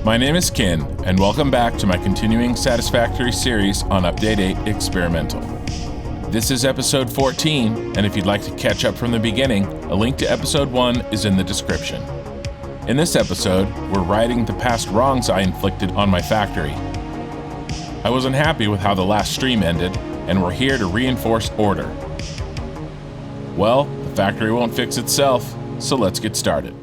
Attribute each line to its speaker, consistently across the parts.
Speaker 1: My name is Ken, and welcome back to my continuing Satisfactory series on Update 8 Experimental. This is episode 14, and if you'd like to catch up from the beginning, a link to episode 1 is in the description. In this episode, we're righting the past wrongs I inflicted on my factory. I wasn't happy with how the last stream ended, and we're here to reinforce order. Well, the factory won't fix itself, so let's get started.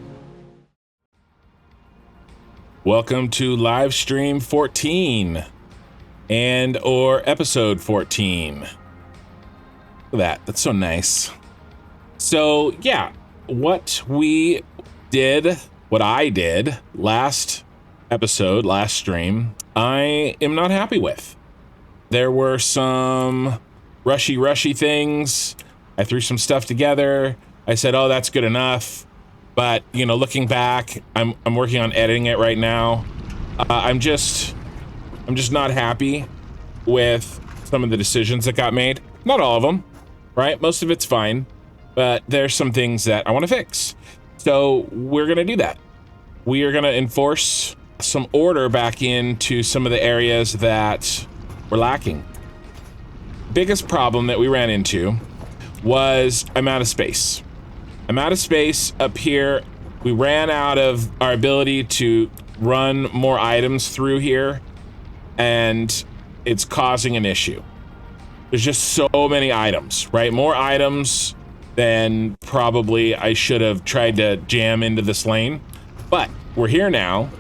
Speaker 1: Welcome to livestream 14 and or episode 14. Look at that, that's so nice. So yeah, what I did last episode, last stream, I am not happy with. There were some rushy things. I threw some stuff together. I said, oh, that's good enough. But, you know, looking back, I'm working on editing it right now. I'm just not happy with some of the decisions that got made. Not all of them, right? Most of it's fine, but there's some things that I want to fix. So we're going to do that. We are going to enforce some order back into some of the areas that were lacking. Biggest problem that we ran into was I'm out of space. I'm out of space up here. We ran out of our ability to run more items through here, and it's causing an issue. There's just so many items, right? More items than probably I should have tried to jam into this lane. But we're here now,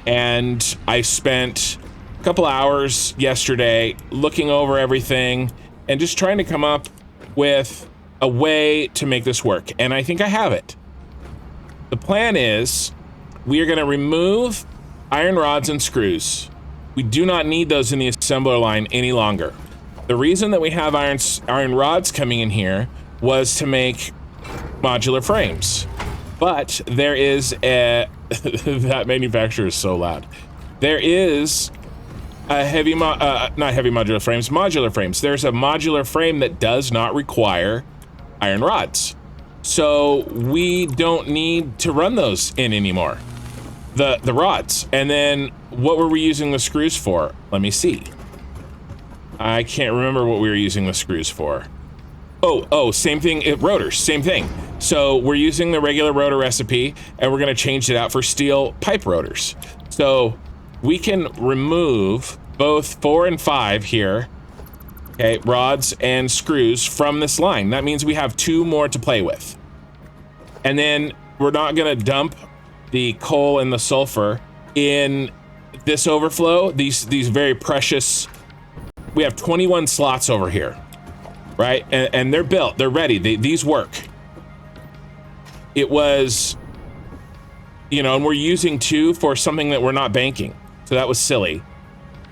Speaker 1: and I spent a couple hours yesterday looking over everything and just trying to come up with a way to make this work, and I think I have it. The plan is we are going to remove iron rods and screws. We do not need those in the assembler line any longer. The reason that we have iron rods coming in here was to make modular frames, but there is a that manufacturer is so loud. There is a modular frames. There's a modular frame that does not require iron rods, so we don't need to run those in anymore, the rods. And then what were we using the screws for? Let me see. I can't remember what we were using the screws for. Oh, same thing. Rotors, same thing. So we're using the regular rotor recipe, and we're going to change it out for steel pipe rotors. So we can remove both 4 and 5 here. Okay, rods and screws from this line. That means we have 2 more to play with. And then we're not going to dump the coal and the sulfur in this overflow. These very precious. We have 21 slots over here, right? And they're built. They're ready. These work. It was, you know, and we're using 2 for something that we're not banking. So that was silly.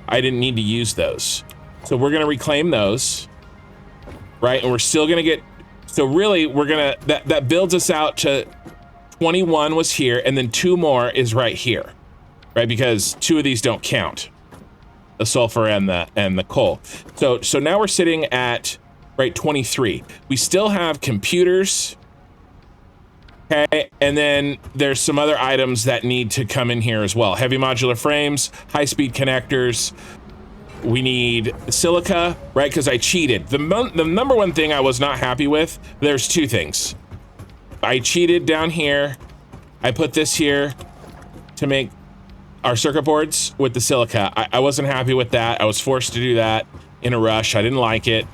Speaker 1: I didn't need to use those. So we're going to reclaim those, right? And we're still going to get, so really we're going to, that builds us out to 21 was here, and then 2 more is right here, right? Because 2 of these don't count, the sulfur and the coal. So now we're sitting at, right, 23. We still have computers, okay? And then there's some other items that need to come in here as well. Heavy modular frames, high-speed connectors. We need silica, right? Because I cheated. The number one thing I was not happy with, there's 2 things. I cheated down here. I put this here to make our circuit boards with the silica. I wasn't happy with that. I was forced to do that in a rush. I didn't like it.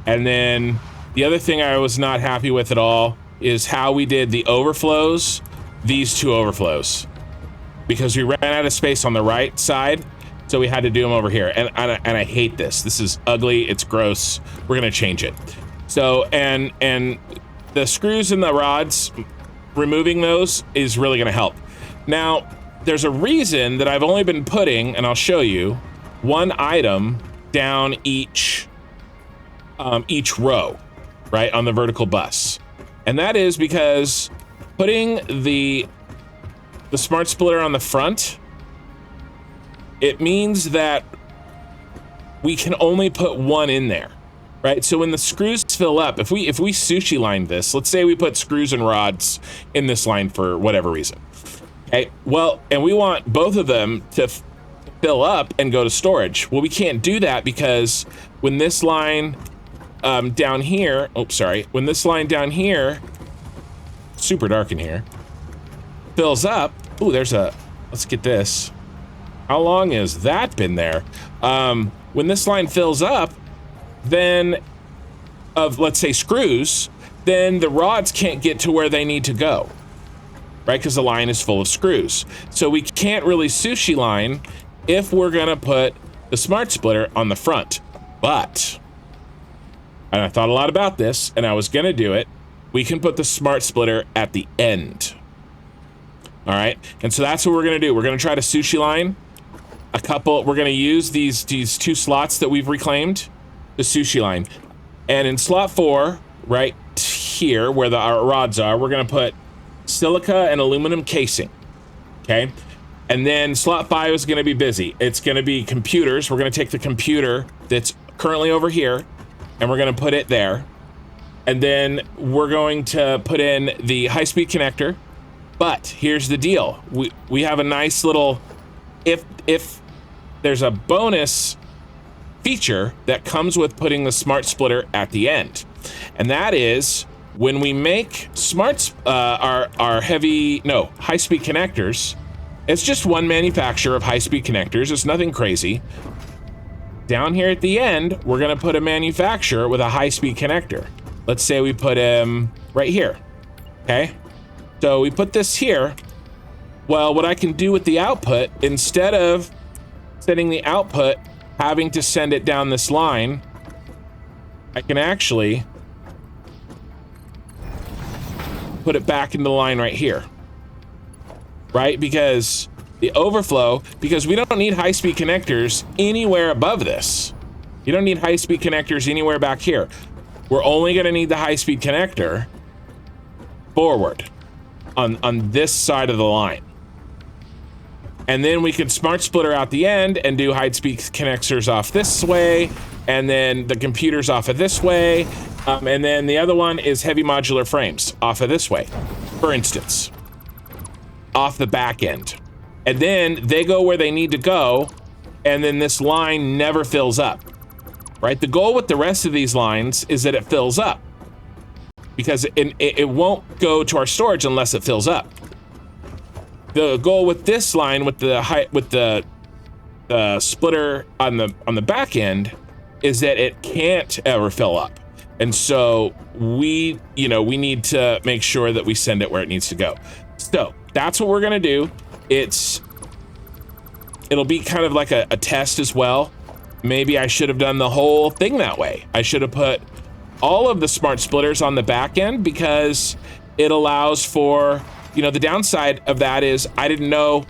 Speaker 1: And then the other thing I was not happy with at all is how we did the overflows, these 2 overflows, because we ran out of space on the right side. So we had to do them over here, and I hate this. This is ugly. It's gross. We're gonna change it. So and the screws and the rods, removing those is really gonna help. Now there's a reason that I've only been putting, and I'll show you, 1 item down each row, right, on the vertical bus, and that is because putting the smart splitter on the front, it means that we can only put 1 in there, right? So when the screws fill up, if we sushi line this, let's say we put screws and rods in this line for whatever reason, Okay, well, and we want both of them to fill up and go to storage. Well, we can't do that because when this line down here, when this line down here, super dark in here, fills up. Ooh, let's get this. How long has that been there? When this line fills up, then let's say screws, then the rods can't get to where they need to go, right? Because the line is full of screws. So we can't really sushi line if we're gonna put the smart splitter on the front. But, and I thought a lot about this, and I was gonna do it, we can put the smart splitter at the end. All right, and so that's what we're gonna do. We're gonna try to sushi line a couple. We're gonna use these 2 slots that we've reclaimed, the sushi line. And in slot 4, right here where our rods are, we're gonna put silica and aluminum casing, okay? And then slot 5 is gonna be busy. It's gonna be computers. We're gonna take the computer that's currently over here and we're gonna put it there. And then we're going to put in the high-speed connector. But here's the deal. We have a nice little, if there's a bonus feature that comes with putting the smart splitter at the end. And that is when we make our high-speed connectors, it's just one manufacturer of high-speed connectors. It's nothing crazy. Down here at the end, we're gonna put a manufacturer with a high-speed connector. Let's say we put him right here, okay? So we put this here. Well, what I can do with the output, instead of setting the output, having to send it down this line, I can actually put it back into the line right here, right? Because the overflow, because we don't need high-speed connectors anywhere above this. You don't need high-speed connectors anywhere back here. We're only gonna need the high-speed connector forward on this side of the line. And then we could smart splitter out the end and do high-speed connectors off this way, and then the computers off of this way, and then the other one is heavy modular frames off of this way, for instance, off the back end. And then they go where they need to go, and then this line never fills up, right? The goal with the rest of these lines is that it fills up, because it won't go to our storage unless it fills up. The goal with this line, with the splitter on the back end, is that it can't ever fill up, and so we need to make sure that we send it where it needs to go. So that's what we're gonna do. It'll be kind of like a test as well. Maybe I should have done the whole thing that way. I should have put all of the smart splitters on the back end, because it allows for, the downside of that is I didn't know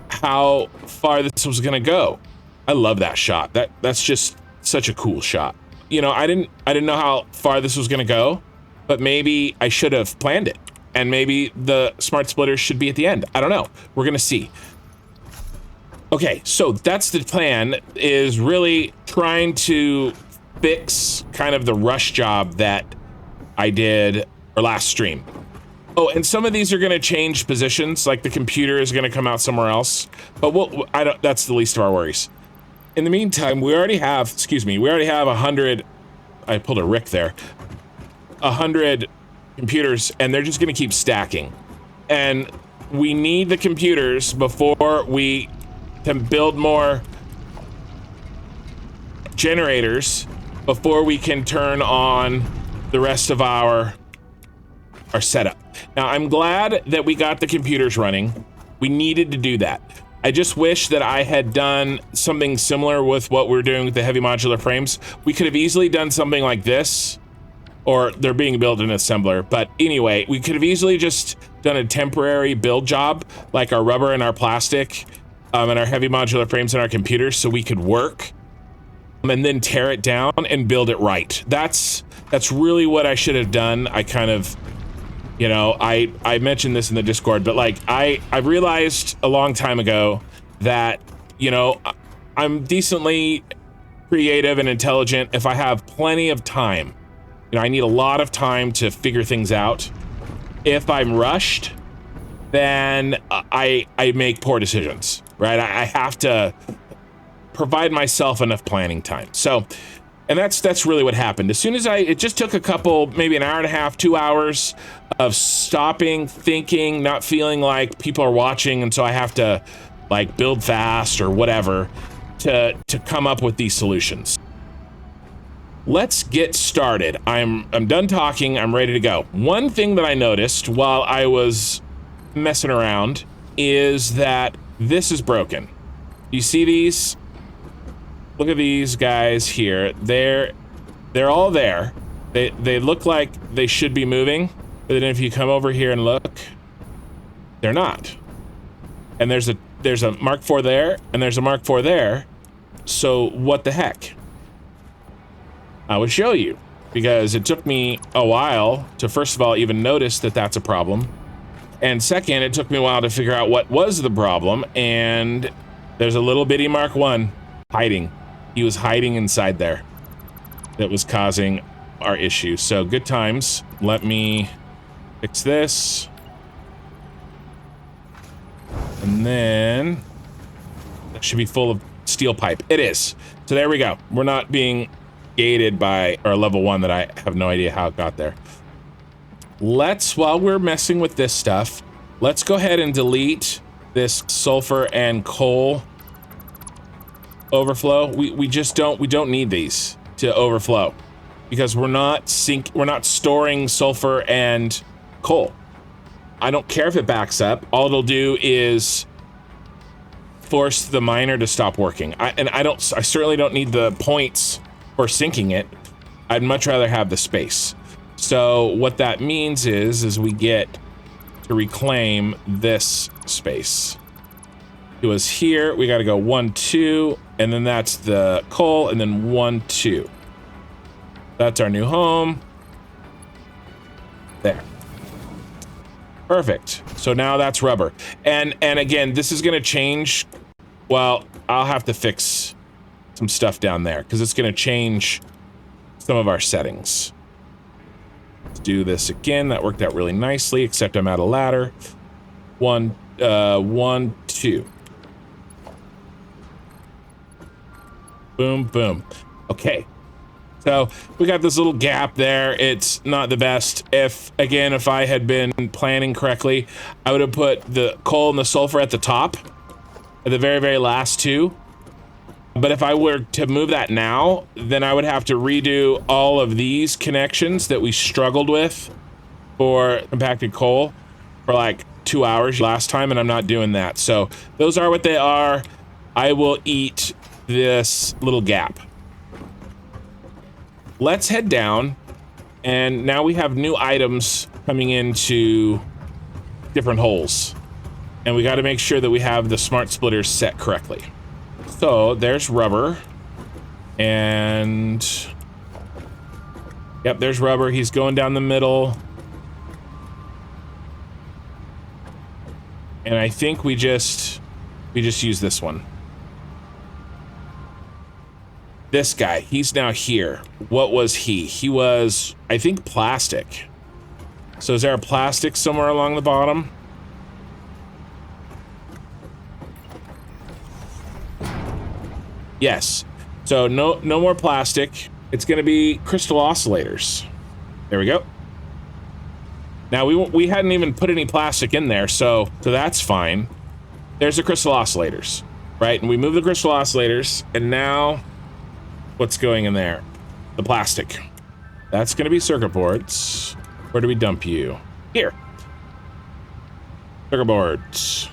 Speaker 1: how far this was gonna go. I love that shot. That's just such a cool shot. I didn't know how far this was gonna go, but maybe I should have planned it, and maybe the smart splitters should be at the end. I don't know. We're gonna see. Okay, so that's the plan, is really trying to fix kind of the rush job that I did or last stream. Oh, and some of these are going to change positions, like the computer is going to come out somewhere else, but that's the least of our worries. In the meantime, we already have 100, I pulled a Rick there, 100 computers, and they're just going to keep stacking. And we need the computers before we can build more generators, before we can turn on the rest of our setup. Now, I'm glad that we got the computers running. We needed to do that. I just wish that I had done something similar with what we're doing with the heavy modular frames. We could have easily done something like this, or they're being built in assembler. But anyway, we could have easily just done a temporary build job, like our rubber and our plastic, and our heavy modular frames and our computers, so we could work, and then tear it down and build it right. That's really what I should have done. I kind of, I mentioned this in the Discord, but like I realized a long time ago that, I'm decently creative and intelligent if I have plenty of time. I need a lot of time to figure things out. If I'm rushed, then I make poor decisions, right? I have to provide myself enough planning time. So, and that's really what happened. As soon as it just took a couple, maybe an hour and a half, 2 hours of stopping, thinking, not feeling like people are watching, and so I have to like build fast or whatever to come up with these solutions. Let's get started. I'm done talking. I'm ready to go. One thing that I noticed while I was messing around is that this is broken. You see these? Look at these guys here. They're all there. They look like they should be moving, but then if you come over here and look, they're not. And there's a Mark IV there, and there's a Mark IV there. So what the heck? I would show you, because it took me a while to first of all even notice that that's a problem, and second, it took me a while to figure out what was the problem. And there's a little bitty Mark I hiding. He was hiding inside there. That was causing our issue. So good times. Let me fix this. And then that should be full of steel pipe. It is. So there we go. We're not being gated by our level 1 that I have no idea how it got there. While we're messing with this stuff, let's go ahead and delete this sulfur and coal overflow. We don't need these to overflow, because we're not storing sulfur and coal. I don't care if it backs up. All it'll do is force the miner to stop working. I certainly don't need the points for sinking it. I'd much rather have the space. So what that means is we get to reclaim this space. It was here. We got to go 1, 2, and then that's the coal, and then 1, 2. That's our new home. There. Perfect. So now that's rubber. And again, this is going to change. Well, I'll have to fix some stuff down there because it's going to change some of our settings. Let's do this again. That worked out really nicely, except I'm at a ladder. 1, 2. Boom, boom. Okay. So we got this little gap there. It's not the best. If I had been planning correctly, I would have put the coal and the sulfur at the top, at the very, very last 2. But if I were to move that now, then I would have to redo all of these connections that we struggled with for compacted coal for like 2 hours last time, and I'm not doing that. So those are what they are. I will eat this little gap. Let's head down, and now we have new items coming into different holes, and we got to make sure that we have the smart splitters set correctly. So there's rubber, and yep, there's rubber. He's going down the middle, and I think we just use this one. This guy, he's now here. What was he? He was, I think, plastic. So is there a plastic somewhere along the bottom? Yes. So no more plastic. It's going to be crystal oscillators. There we go. Now we hadn't even put any plastic in there, so that's fine. There's the crystal oscillators, right? And we move the crystal oscillators, and now what's going in there? The plastic. That's going to be circuit boards. Where do we dump you? Here. Circuit boards.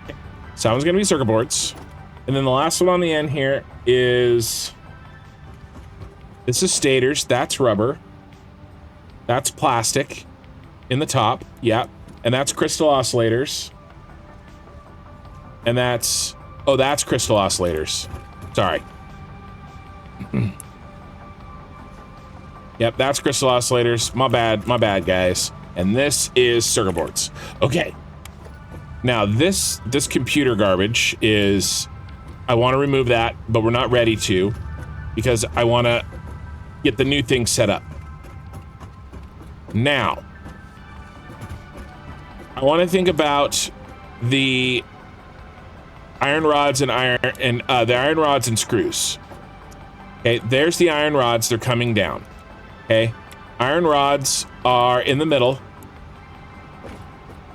Speaker 1: Okay. Someone's going to be circuit boards. And then the last one on the end here is... This is stators. That's rubber. That's plastic in the top. Yeah. And that's crystal oscillators. And that's... Oh, that's crystal oscillators. Sorry. Yep, that's crystal oscillators. My bad, guys. And this is circuit boards. Okay. Now this computer garbage is, I want to remove that, but we're not ready to, because I want to get the new thing set up. Now, I want to think about the iron rods and the iron rods and screws. Okay, there's the iron rods. They're coming down. Okay, iron rods are in the middle.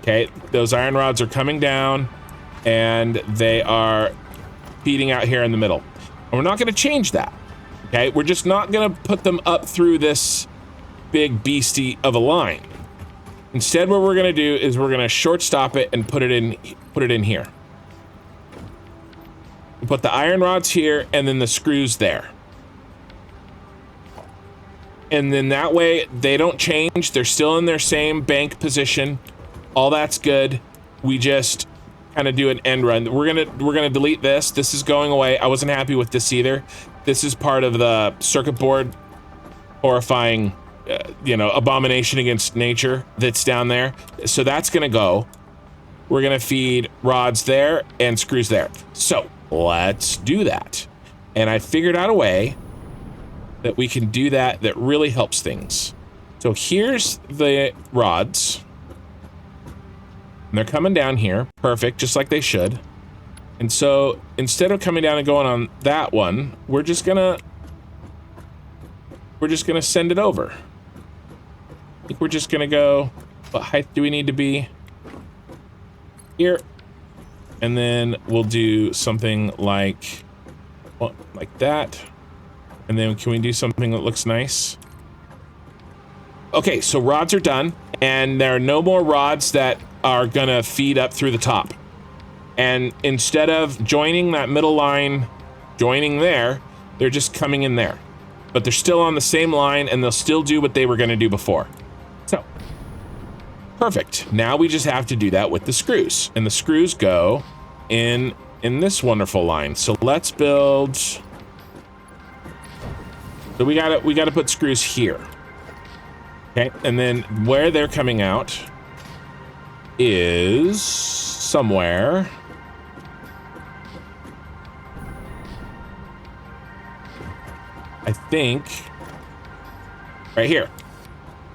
Speaker 1: Okay, those iron rods are coming down, and they are feeding out here in the middle. And we're not going to change that. Okay, we're just not going to put them up through this big beastie of a line. Instead, what we're going to do is we're going to short stop it and put it in here. We'll put the iron rods here and then the screws there. And then that way they don't change. They're still in their same bank position. All that's good. We just kind of do an end run. We're gonna delete this. This is going away. I wasn't happy with this either. This is part of the circuit board horrifying, abomination against nature that's down there. So that's gonna go. We're gonna feed rods there and screws there. So let's do that. And I figured out a way that we can do that really helps things. So here's the rods. And they're coming down here. Perfect, just like they should. And so instead of coming down and going on that one, we're just gonna send it over. I think we're just gonna go, what height do we need to be? Here. And then we'll do something like that. And then can we do something that looks nice? Okay, so rods are done, and there are no more rods that are gonna feed up through the top. And instead of joining that middle line, joining there, they're just coming in there. But they're still on the same line, and they'll still do what they were gonna do before. So, perfect. Now we just have to do that with the screws. And the screws go in this wonderful line. So let's build... So we gotta put screws here. Okay, and then where they're coming out is somewhere. I think right here.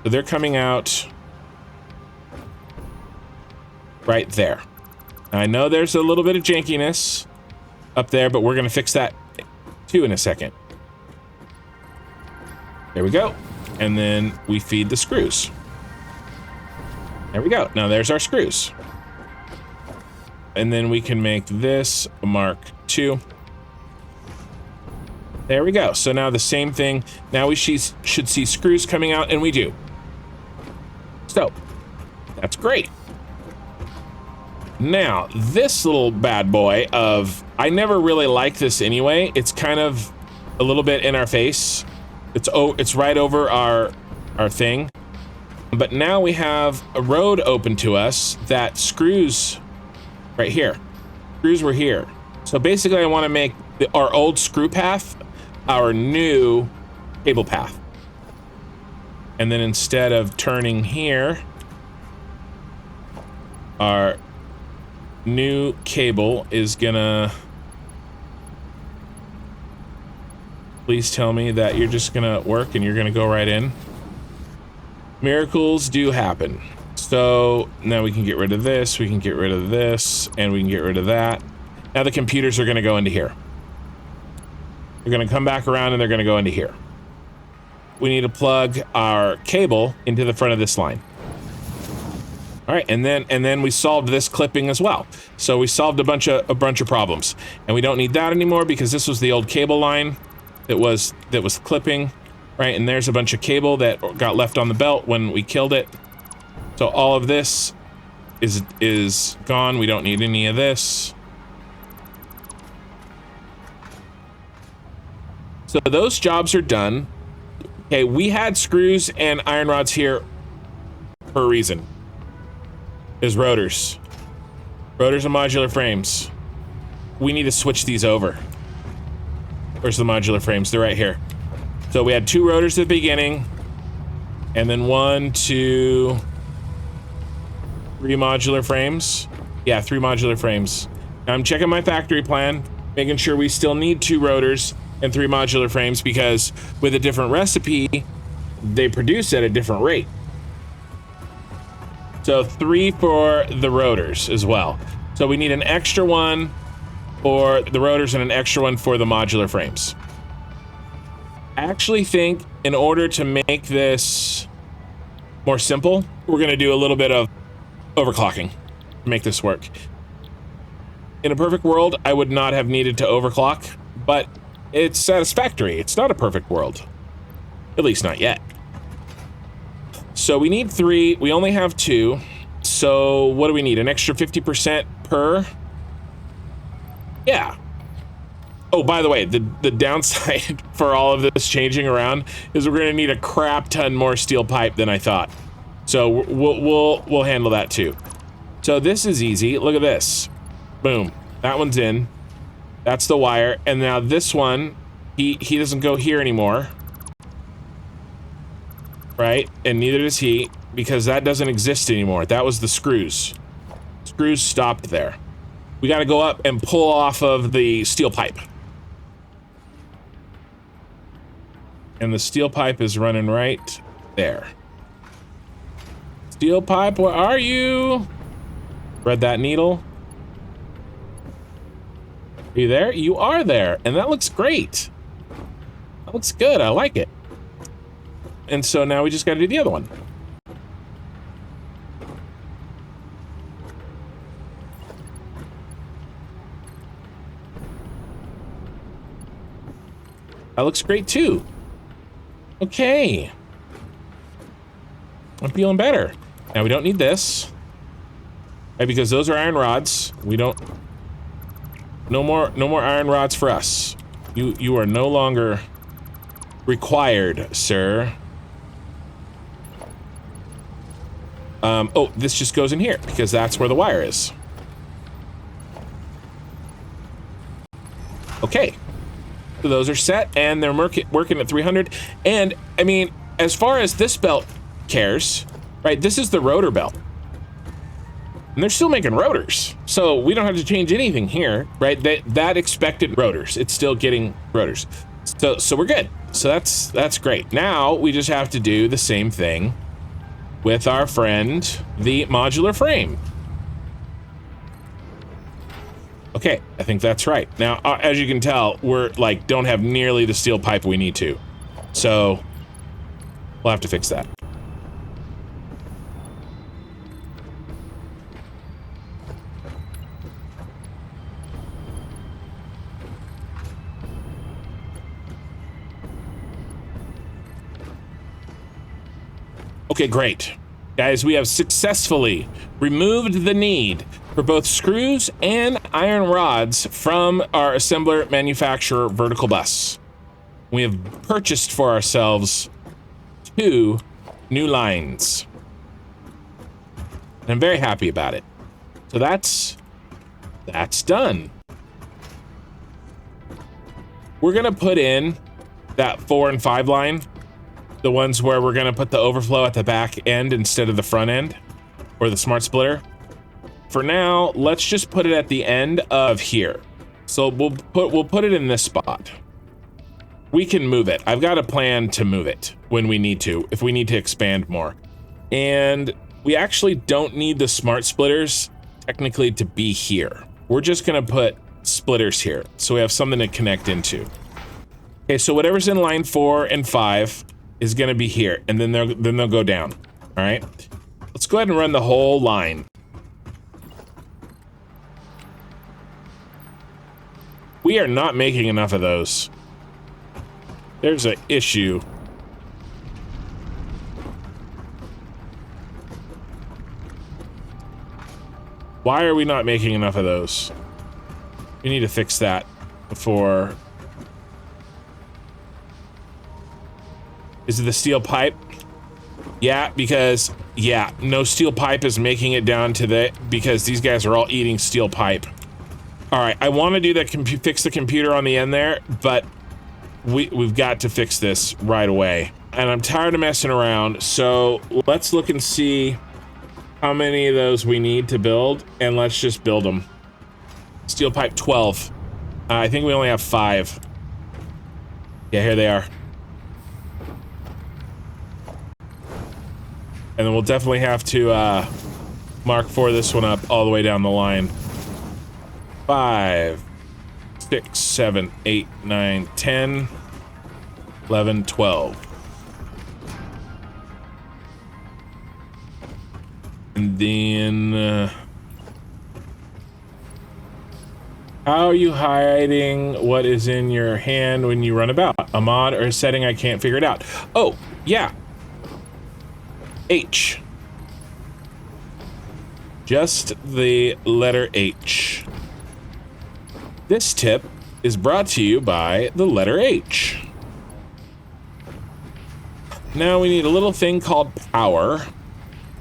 Speaker 1: So they're coming out right there. I know there's a little bit of jankiness up there, but we're gonna fix that too in a second. There we go. And then we feed the screws. There we go. Now there's our screws. And then we can make this a Mark II. There we go. So now the same thing. Now we should see screws coming out, and we do. So that's great. Now this little bad boy I never really liked this anyway. It's kind of a little bit in our face. It's right over our thing. But now we have a road open to us that screws right here. Screws were here. So basically I want to make our old screw path our new cable path. And then instead of turning here, our new cable is gonna... Please tell me that you're just gonna work and you're gonna go right in. Miracles do happen. So now we can get rid of this, we can get rid of this, and we can get rid of that. Now the computers are gonna go into here. They're gonna come back around and they're gonna go into here. We need to plug our cable into the front of this line. All right, and then we solved this clipping as well. So we solved a bunch of problems, and we don't need that anymore because this was the old cable line that was clipping, right? And there's a bunch of cable that got left on the belt when we killed it. So all of this is gone. We don't need any of this. So those jobs are done. Okay, we had screws and iron rods here for a reason. Is rotors. Rotors and modular frames. We need to switch these over. Where's the modular frames? They're right here. So we had 2 rotors at the beginning, and then 1, 2, 3 modular frames. Yeah, 3 modular frames. Now I'm checking my factory plan, making sure we still need 2 rotors and 3 modular frames because with a different recipe, they produce at a different rate. So 3 for the rotors as well. So we need an extra one for the rotors and an extra one for the modular frames. I actually think in order to make this more simple, we're going to do a little bit of overclocking to make this work. In a perfect world, I would not have needed to overclock, but it's satisfactory. It's not a perfect world. At least not yet. So we need 3. We only have 2. So what do we need? An extra 50% per? Yeah. Oh, by the way, the downside for all of this changing around is we're going to need a crap ton more steel pipe than I thought. So we'll handle that too. So this is easy. Look at this. Boom. That one's in. That's the wire. And now this one, he doesn't go here anymore. Right? And neither does he, because that doesn't exist anymore. That was the screws. Screws stopped there. We got to go up and pull off of the steel pipe. And the steel pipe is running right there. Steel pipe, where are you? Thread that needle. Are you there? You are there. And that looks great. That looks good. I like it. And so now we just got to do the other one. That looks great too. Okay. I'm feeling better. Now we don't need this. Right, because those are iron rods. We don't... No more iron rods for us. You are no longer required, sir. Oh, this just goes in here because that's where the wire is. Okay. So those are set and they're working at 300. And I mean, as far as this belt cares, right? This is the rotor belt. And they're still making rotors. So we don't have to change anything here, right? That expected rotors. It's still getting rotors. So we're good. So that's great. Now we just have to do the same thing with our friend, the modular frame. Okay, I think that's right. Now, as you can tell, we're like, don't have nearly the steel pipe we need to. So we'll have to fix that. Okay, great. Guys, we have successfully removed the need for both screws and iron rods from our assembler manufacturer vertical bus. We have purchased for ourselves 2 new lines. And I'm very happy about it. So that's done. We're gonna put in that 4 and 5 line. The ones where we're gonna put the overflow at the back end instead of the front end, or the smart splitter. For now, let's just put it at the end of here. So we'll put it in this spot. We can move it. I've got a plan to move it when we need to, if we need to expand more. And we actually don't need the smart splitters technically to be here. We're just gonna put splitters here, so we have something to connect into. Okay, so whatever's in line 4 and 5 is gonna be here, and then they'll go down. All right, let's go ahead and run the whole line. We are not making enough of those. There's an issue. Why are we not making enough of those? We need to fix that before. Is it the steel pipe? Yeah, because, yeah, no steel pipe is making it down to because these guys are all eating steel pipe. All right, I want to do that, fix the computer on the end there, but we've got to fix this right away. And I'm tired of messing around, so let's look and see how many of those we need to build, and let's just build them. Steel pipe 12. I think we only have 5. Yeah, here they are. And then we'll definitely have to Mark 4 this one up all the way down the line. 5, 6, 7, 8, 9, 10, 11, 12. And then... how are you hiding what is in your hand when you run about? A mod or a setting I can't figure it out. Oh, yeah. H. Just the letter H. This tip is brought to you by the letter H. Now we need a little thing called power,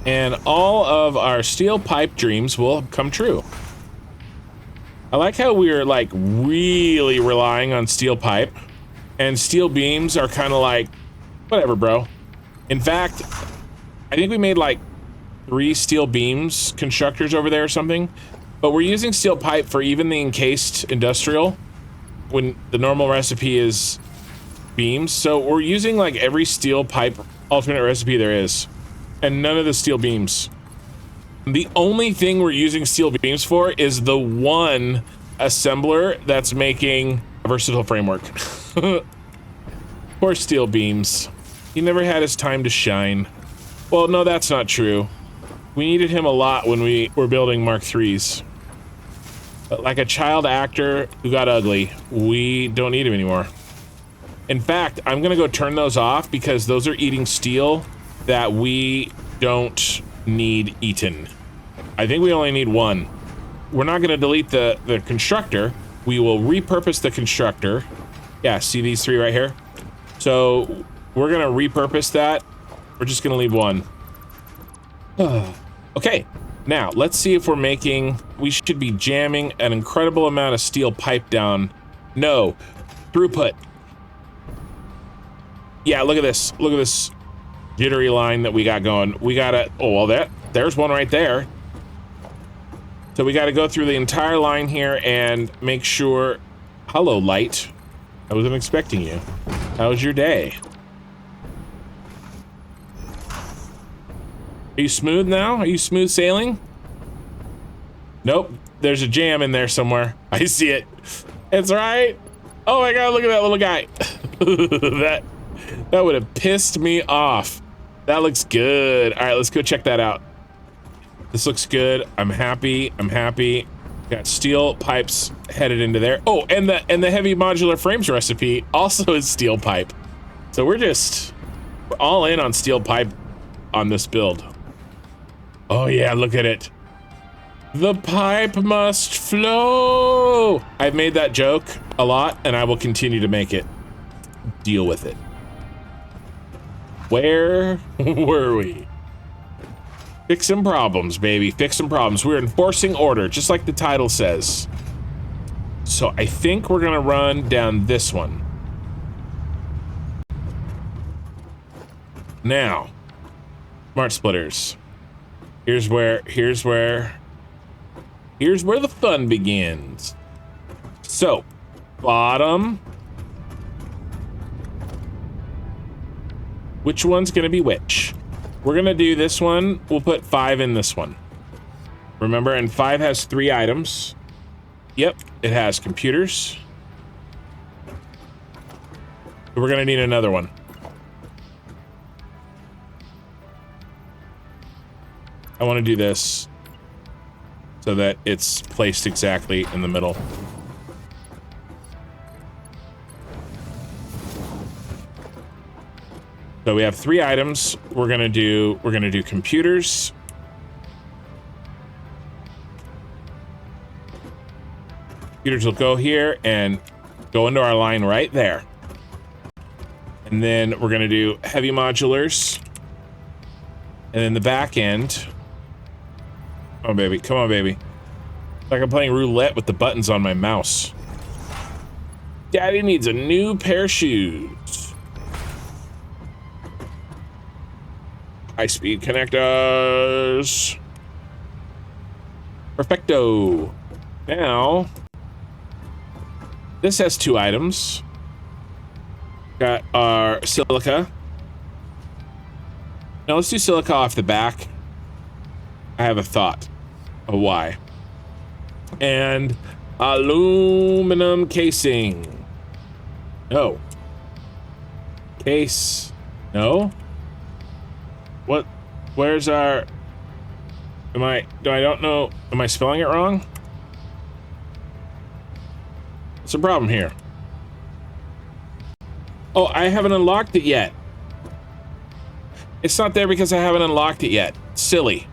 Speaker 1: and all of our steel pipe dreams will come true. I like how we're like really relying on steel pipe, and steel beams are kind of like, whatever, bro. In fact, I think we made like 3 steel beams constructors over there or something, but we're using steel pipe for even the encased industrial when the normal recipe is beams. So we're using like every steel pipe alternate recipe there is, and none of the steel beams. The only thing we're using steel beams for is the one assembler that's making a versatile framework. Poor steel beams. He never had his time to shine. Well, no, that's not true. We needed him a lot when we were building Mark IIIs. But like a child actor who got ugly, we don't need him anymore. In fact, I'm gonna go turn those off because those are eating steel that we don't need eaten. I think we only need one. We're not gonna delete the constructor. We will repurpose the constructor. Yeah, see these 3 right here? So we're gonna repurpose that. We're just gonna leave one. Okay, now let's see if we're making, we should be jamming an incredible amount of steel pipe down. No, throughput. Yeah, look at this jittery line that we got going. We gotta, oh, well, there's one right there. So we gotta go through the entire line here and make sure, hello, light. I wasn't expecting you. How was your day? Are you smooth now? Are you smooth sailing? Nope, there's a jam in there somewhere. I see it. It's right. Oh my God, look at that little guy. That would have pissed me off. That looks good. All right, let's go check that out. This looks good. I'm happy. I'm happy. Got steel pipes headed into there. Oh, and the heavy modular frames recipe also is steel pipe. So we're all in on steel pipe on this build. Oh yeah, look at it. The pipe must flow. I've made that joke a lot and I will continue to make it. Deal with it. Where were we? Fix some problems, baby. Fix some problems. We're enforcing order, just like the title says. So I think we're gonna run down this one. Now, smart splitters. Here's where the fun begins. So, bottom. Which one's gonna be which? We're gonna do this one. We'll put 5 in this one. Remember, and 5 has 3 items. Yep, it has computers. So we're gonna need another one. I want to do this so that it's placed exactly in the middle. So we have 3 items. We're gonna do computers. Computers will go here and go into our line right there. And then we're gonna do heavy modulars. And then the back end. Come on, baby. Come on, baby. It's like I'm playing roulette with the buttons on my mouse. Daddy needs a new pair of shoes. High-speed connectors. Perfecto. Now, this has 2 items. Got our silica. Now let's do silica off the back. I have a thought of why. And aluminum casing. No. Case. No. What? Where's our? I don't know. Am I spelling it wrong? What's the problem here? Oh, I haven't unlocked it yet. It's not there because I haven't unlocked it yet. Silly.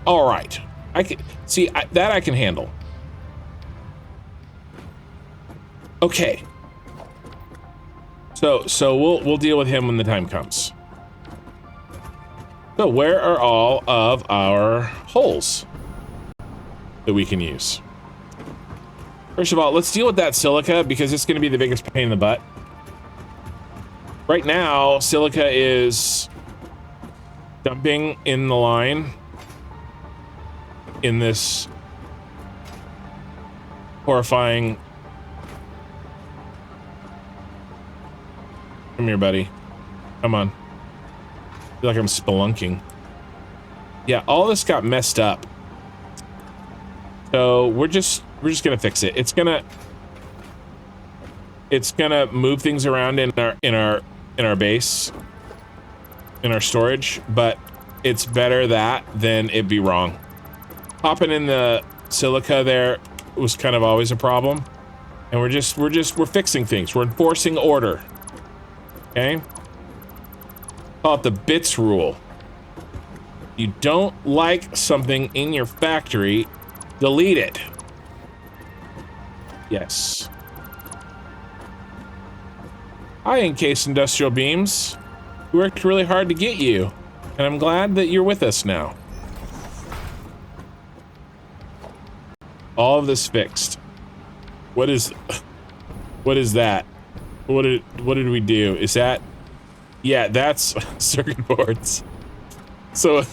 Speaker 1: All right. I can see that I can handle. Okay. So we'll deal with him when the time comes. So where are all of our holes that we can use? First of all, let's deal with that silica because it's going to be the biggest pain in the butt. Right now, silica is dumping in the line in this horrifying. Come here, buddy. Come on. I feel like I'm spelunking. Yeah, all this got messed up. So we're just gonna fix it. It's gonna move things around in our base, in our storage, but it's better that than it be wrong. Popping in the silica there was kind of always a problem, and we're fixing things. We're enforcing order. Okay? Call it the bits rule. You don't like something in your factory, delete it. Yes. Hi, Encased Industrial Beams. We worked really hard to get you, and I'm glad that you're with us now. All of this fixed. What is that? What did we do? Is that? Yeah, that's circuit boards. So,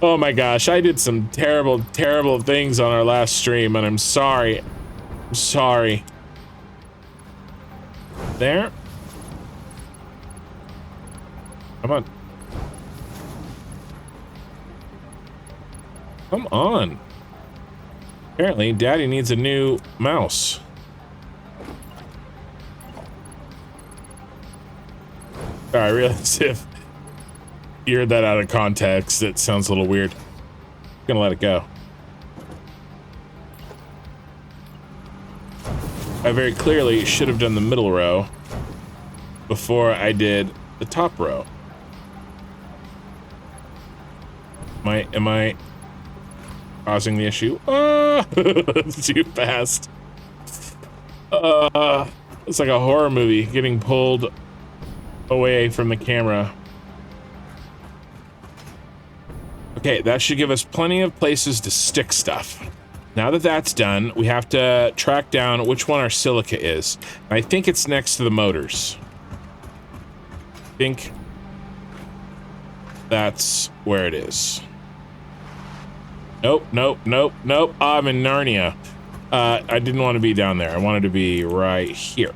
Speaker 1: oh my gosh, I did some terrible, terrible things on our last stream, and I'm sorry. I'm sorry. There. Come on. Come on. Apparently, Daddy needs a new mouse. I realize if you heard that out of context, it sounds a little weird. I'm gonna let it go. I very clearly should have done the middle row before I did the top row. Am I causing the issue? Too fast. It's like a horror movie getting pulled away from the camera. Okay, that should give us plenty of places to stick stuff. Now that that's done, we have to track down which one our silica is. I think it's next to the motors. I think that's where it is. Nope, nope, nope, nope. I'm in Narnia. I didn't want to be down there. I wanted to be right here.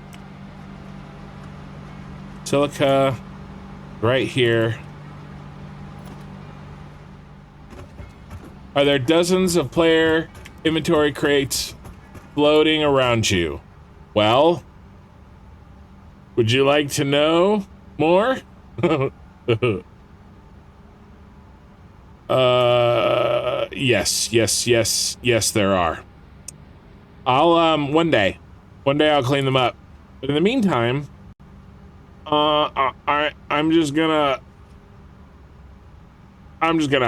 Speaker 1: Silica, right here. Are there dozens of player inventory crates floating around you? Well, would you like to know more? Yes, there are. I'll, one day I'll clean them up. But in the meantime, I'm just gonna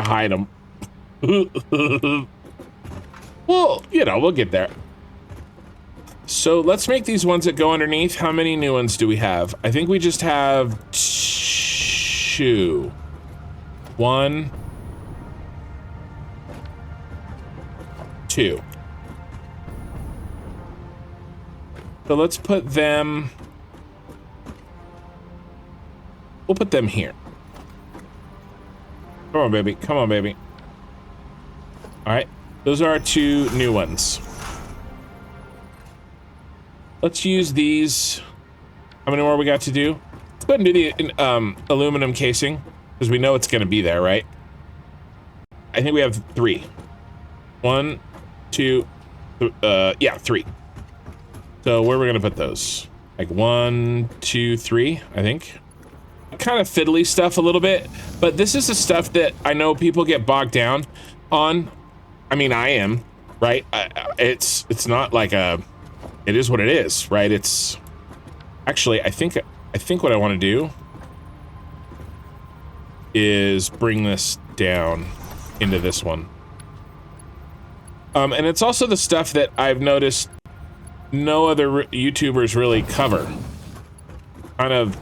Speaker 1: hide them. Well, you know, we'll get there. So let's make these ones that go underneath. How many new ones do we have? I think we just have 2. 1, 2. So let's put them. We'll put them here. Come on, baby. Come on, baby. All right. Those are our 2 new ones. Let's use these. How many more we got to do? Let's go ahead and do the aluminum casing, because we know it's going to be there, right? I think we have 3. 1, 2, yeah, 3. So where are we gonna put those? Like 1, 2, 3, I think. Kind of fiddly stuff a little bit, but this is the stuff that I know people get bogged down on. I mean, I am, right? It's not like it is what it is, right? It's actually, I think what I want to do is bring this down into this one. And it's also the stuff that I've noticed no other YouTubers really cover. Kind of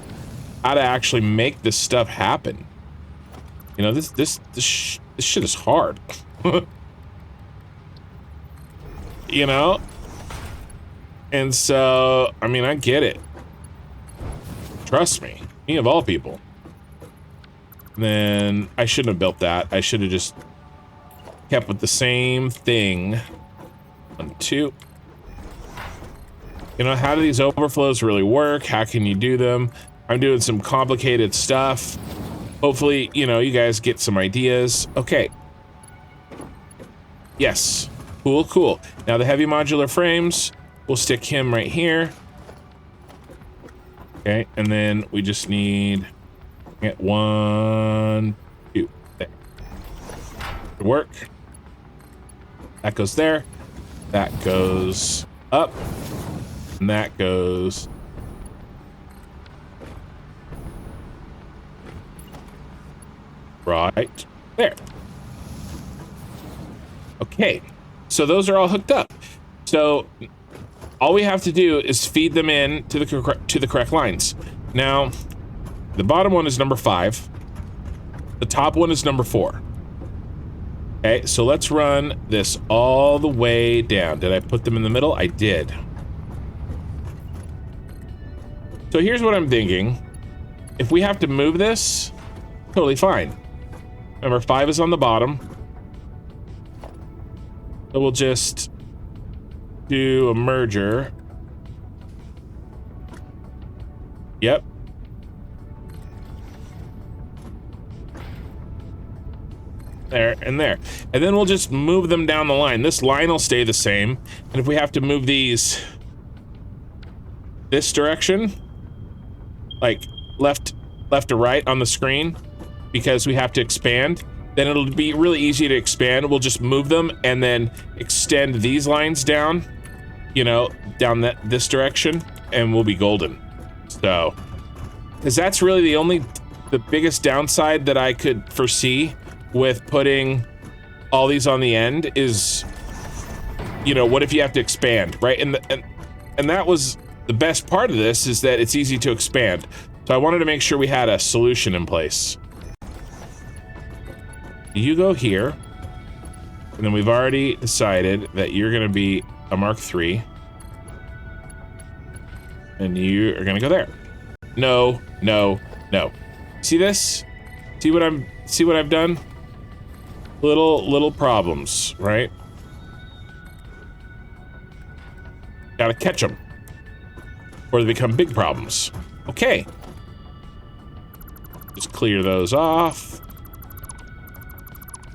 Speaker 1: how to actually make this stuff happen. You know, this shit is hard. You know? And so, I mean, I get it. Trust me, me of all people. And then I shouldn't have built that. I should have just kept with the same thing. 1, 2. You know, how do these overflows really work? How can you do them? I'm doing some complicated stuff. Hopefully, you know, you guys get some ideas. Okay. Yes. Cool, cool. Now the heavy modular frames, we'll stick him right here. Okay, and then we just need get 1, 2. There. Good work. That goes there. That goes up. And that goes right there. Okay, so those are all hooked up. So all we have to do is feed them in to the correct lines. Now, the bottom one is number 5. The top one is number 4. Okay, so let's run this all the way down. Did I put them in the middle? I did. So here's what I'm thinking. If we have to move this, totally fine. Number 5 is on the bottom. So we'll just do a merger. Yep. There and there. And then we'll just move them down the line. This line will stay the same. And if we have to move these this direction, like left to right on the screen, because we have to expand, then it'll be really easy to expand. We'll just move them and then extend these lines down, you know, down this direction, and we'll be golden. So, because that's really the biggest downside that I could foresee with putting all these on the end is, you know, what if you have to expand, right? And that was the best part of this, is that it's easy to expand. So I wanted to make sure we had a solution in place. You go here, and then we've already decided that you're going to be a Mark III, and you are going to go there. No, no, no. See this? See what I've done? Little problems, right? Gotta catch them, or they become big problems. Okay. Just clear those off.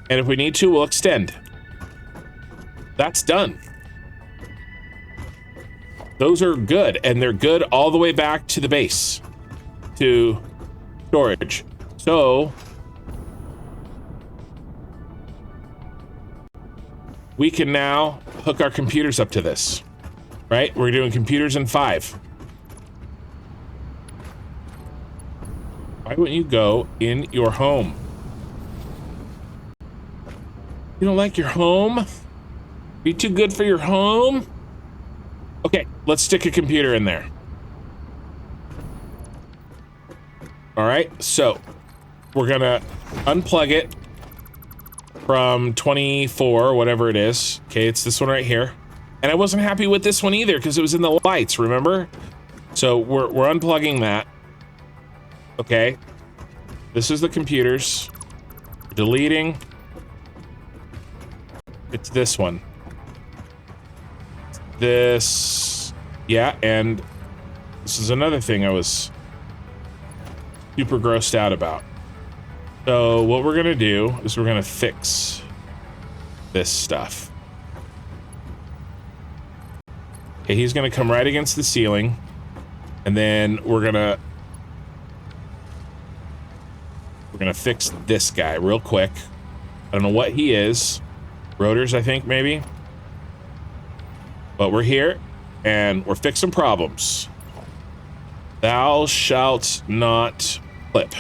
Speaker 1: And if we need to, we'll extend. That's done. Those are good, and they're good all the way back to the base, to storage. So we can now hook our computers up to this, right? We're doing computers in 5. Why wouldn't you go in your home? You don't like your home? Be too good for your home? Okay, let's stick a computer in there. All right, so we're gonna unplug it from 24, whatever it is. Okay, it's this one right here. And I wasn't happy with this one either because it was in the lights, remember? So we're unplugging that. Okay, this is the computers. Deleting. It's this one. This, yeah, and this is another thing I was super grossed out about. So what we're gonna do is we're gonna fix this stuff. Okay, he's gonna come right against the ceiling, and then we're gonna fix this guy real quick. I don't know what he is. Rotors, I think, maybe. But we're here, and we're fixing problems. Thou shalt not clip.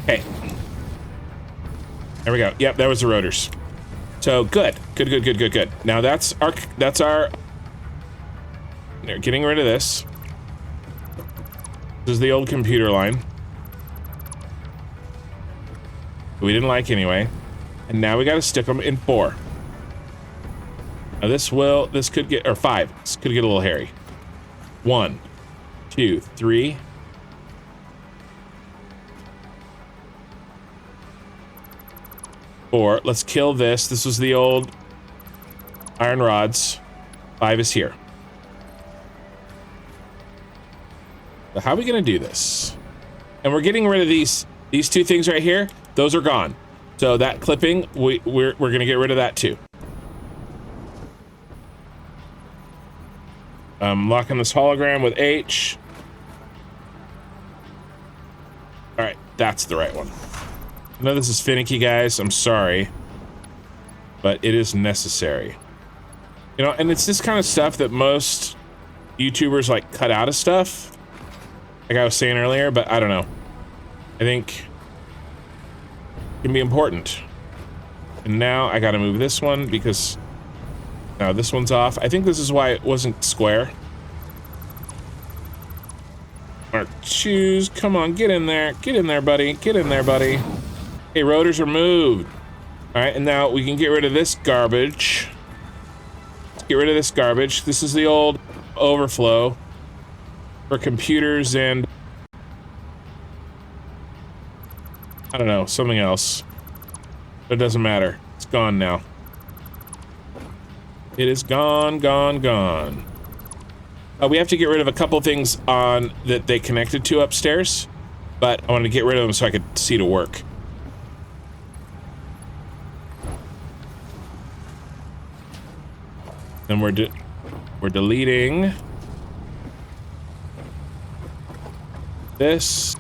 Speaker 1: Okay. There we go. Yep, that was the rotors. So good. Good. Now that's our getting rid of this. This is the old computer line. We didn't like anyway. And now we got to stick them in 4. Now this could get, or 5. This could get a little hairy. 1, 2, 3. 4. Let's kill this. This was the old iron rods. 5 is here. So how are we going to do this? And we're getting rid of these 2 things right here. Those are gone. So that clipping, we're going to get rid of that too. I'm locking this hologram with H. All right, that's the right one. I know this is finicky, guys. I'm sorry, but it is necessary. You know, and it's this kind of stuff that most YouTubers like cut out of stuff, like I was saying earlier, but I don't know. I think it can be important. And now I got to move this one because now this one's off. I think this is why it wasn't square. Mark, choose. Come on, get in there. Get in there, buddy. Get in there, buddy. Okay, rotors are moved. All right, and now we can get rid of this garbage. Let's get rid of this garbage. This is the old overflow for computers and I don't know, something else. But it doesn't matter. It's gone now. It is gone. We have to get rid of a couple things on that they connected to upstairs, but I wanted to get rid of them so I could see to work. Then we're deleting this,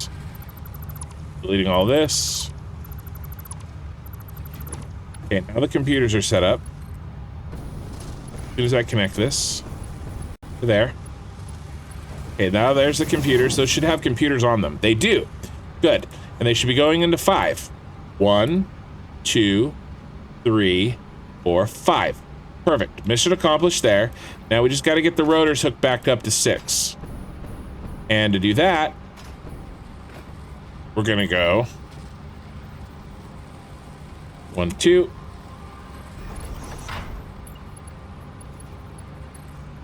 Speaker 1: deleting all this. Okay, now the computers are set up. As soon as I connect this to there. Okay, now there's the computers. Those should have computers on them. They do. Good. And they should be going into 5. 1, 2, 3, 4, 5. Perfect. Mission accomplished there. Now we just got to get the rotors hooked back up to 6. And to do that, we're going to go 1, 2.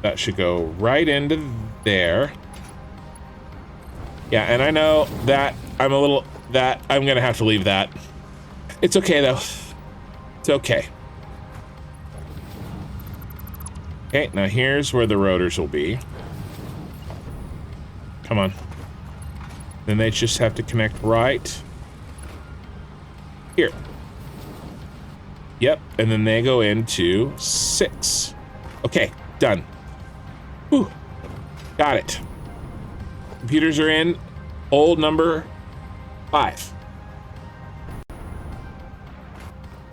Speaker 1: That should go right into there. Yeah, and I know that I'm going to have to leave that. It's okay, though. It's okay. Okay, now here's where the rotors will be. Come on. Then they just have to connect right here. Yep, and then they go into 6. Okay, done. Whew. Got it. Computers are in. Old number 5.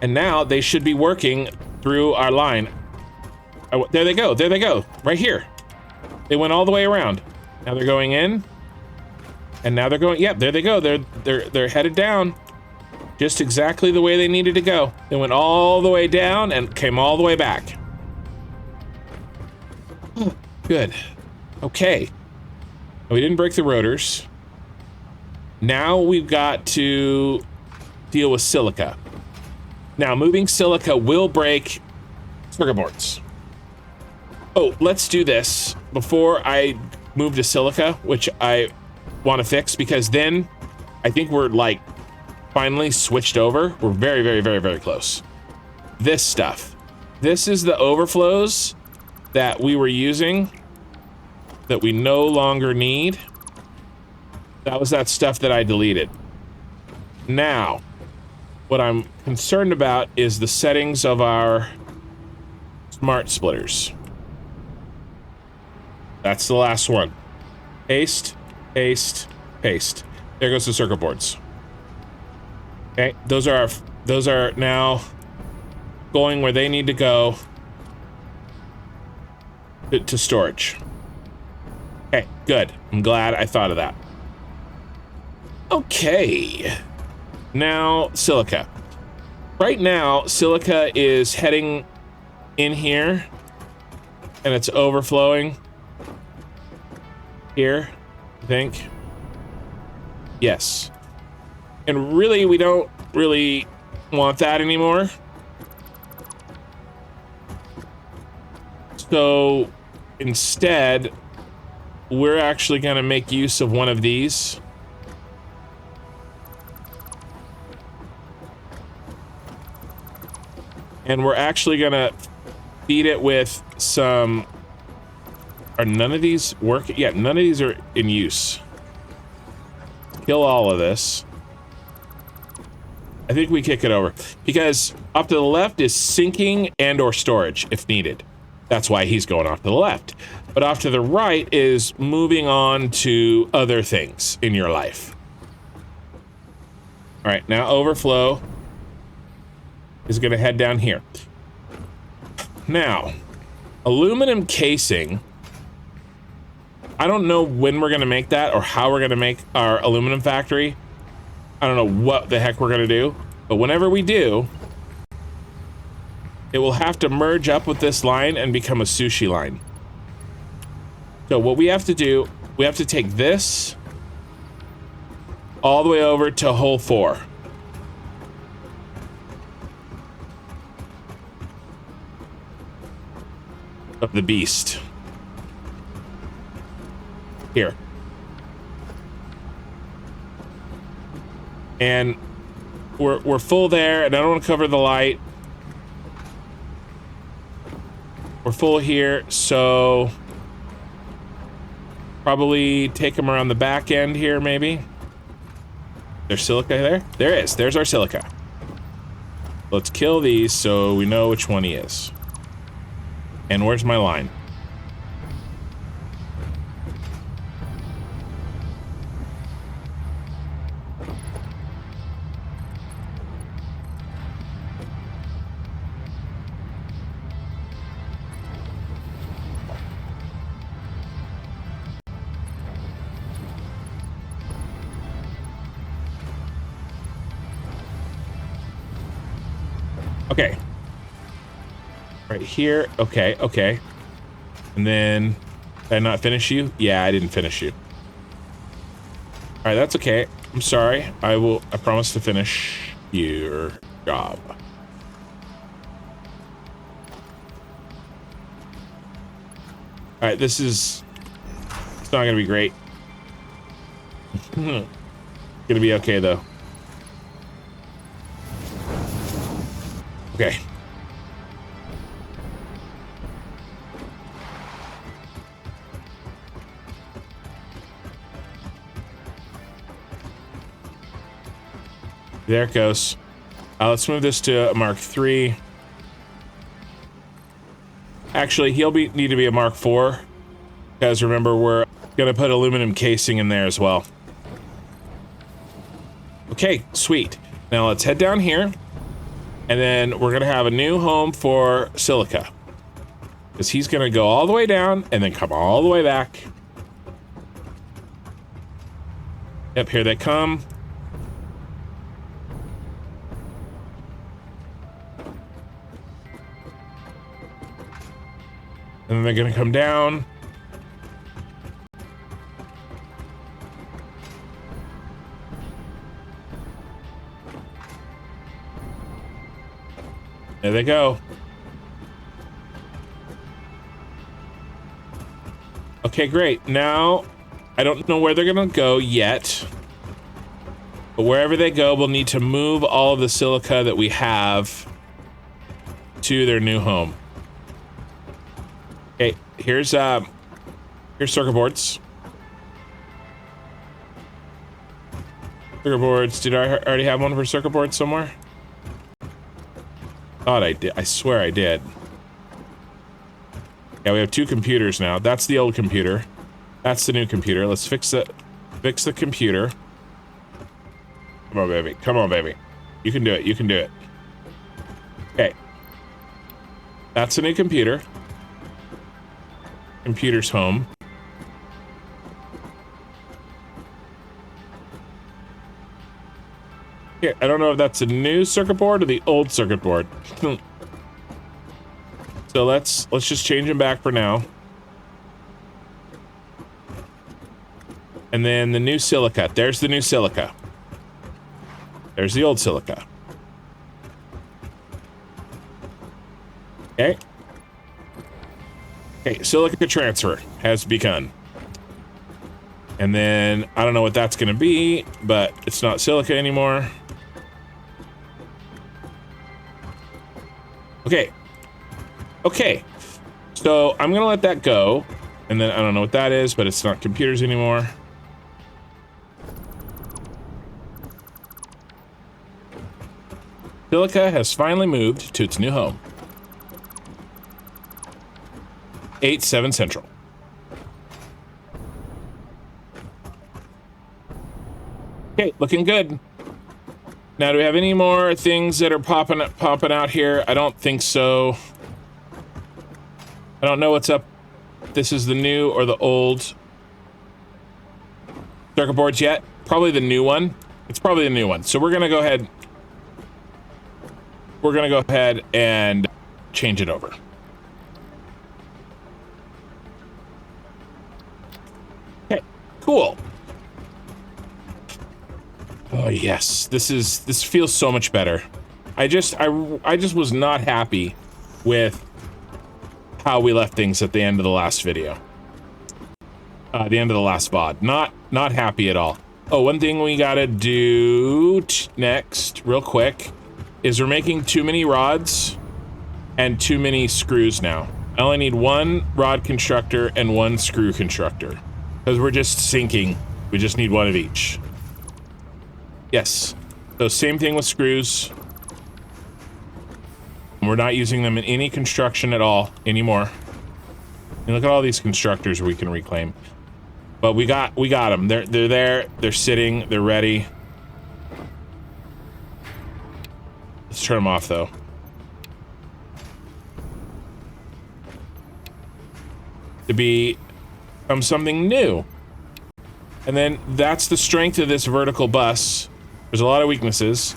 Speaker 1: And now they should be working through our line. Oh, there they go, right here. They went all the way around. Now they're going in, and now they're going. Yep, there they go. They're headed down, just exactly the way they needed to go. They went all the way down and came all the way back. Good. Okay. We didn't break the rotors. Now we've got to deal with silica. Now moving silica will break circuit boards. Oh, let's do this before I move to silica, which I want to fix, because then I think we're like finally switched over. We're very close. This stuff. This is the overflows that we were using that we no longer need. That was that stuff that I deleted. Now, What I'm concerned about is the settings of our smart splitters. That's the last one. Paste, paste, paste. There goes the circuit boards. Okay, those are now going where they need to go to storage. Okay, good. I'm glad I thought of that. Okay. Now, silica. Right now, silica is heading in here, and it's overflowing here, I think. Yes. And really, we don't really want that anymore. So instead, we're actually going to make use of one of these. And we're actually going to feed it with some... Are none of these working? Yeah, none of these are in use. Kill all of this. I think we kick it over. Because off to the left is sinking and or storage, if needed. That's why he's going off to the left. But off to the right is moving on to other things in your life. All right, now overflow is going to head down here. Now, aluminum casing. I don't know when we're going to make that or how we're going to make our aluminum factory. I don't know what the heck we're going to do. But whenever we do, it will have to merge up with this line and become a sushi line. So what we have to do, we have to take this all the way over to hole 4. Of the beast. Here. And we're full there, and I don't want to cover the light. We're full here, so probably take them around the back end here, maybe. There's silica there? There is. There's our silica. Let's kill these so we know which one he is. And where's my line? Okay. Right here. Okay, okay. And then, did I not finish you? Yeah, I didn't finish you. All right, that's okay. I'm sorry. I promise to finish your job. All right, it's not gonna be great. Gonna be okay though. Okay. There it goes. Let's move this to a Mark III. Actually, he'll need to be a Mark IV. Because remember, we're gonna put aluminum casing in there as well. Okay, sweet. Now let's head down here. And then we're gonna have a new home for silica. Because he's gonna go all the way down and then come all the way back. Yep, here they come. And then they're gonna come down. There they go. Okay, great. Now, I don't know where they're gonna go yet. But wherever they go, we'll need to move all of the silica that we have to their new home. Okay, here's circuit boards. Circuit boards. Did I already have one for circuit boards somewhere? Thought I did. I swear I did. Yeah, we have 2 computers now. That's the old computer. That's the new computer. Let's fix it. Fix the computer. Come on, baby. Come on, baby. You can do it. You can do it. Okay. That's a new computer. Computer's home. Here, I don't know if that's a new circuit board or the old circuit board. So let's just change them back for now. And then the new silica. There's the new silica. There's the old silica. Okay. Okay, silica transfer has begun. And then, I don't know what that's going to be, but it's not silica anymore. Okay. Okay. So, I'm going to let that go. And then, I don't know what that is, but it's not computers anymore. Silica has finally moved to its new home. 8-7 Central. Okay, looking good. Now, do we have any more things that are popping out here? I don't think so. I don't know what's up. This is the new or the old circuit boards yet. Probably the new one. It's probably the new one. So we're gonna go ahead. We're gonna go ahead and change it over. Okay, cool. Oh yes, this feels so much better. I just was not happy with how we left things at the end of the last video. The end of the last VOD. Not happy at all. Oh, one thing we gotta do next, real quick, is we're making too many rods and too many screws now. I only need 1 rod constructor and 1 screw constructor. Because we're just sinking. We just need 1 of each. Yes. So same thing with screws. We're not using them in any construction at all anymore. And look at all these constructors we can reclaim. But we got them. They're there. They're sitting. They're ready. Let's turn them off though. To become something new. And then that's the strength of this vertical bus. There's a lot of weaknesses.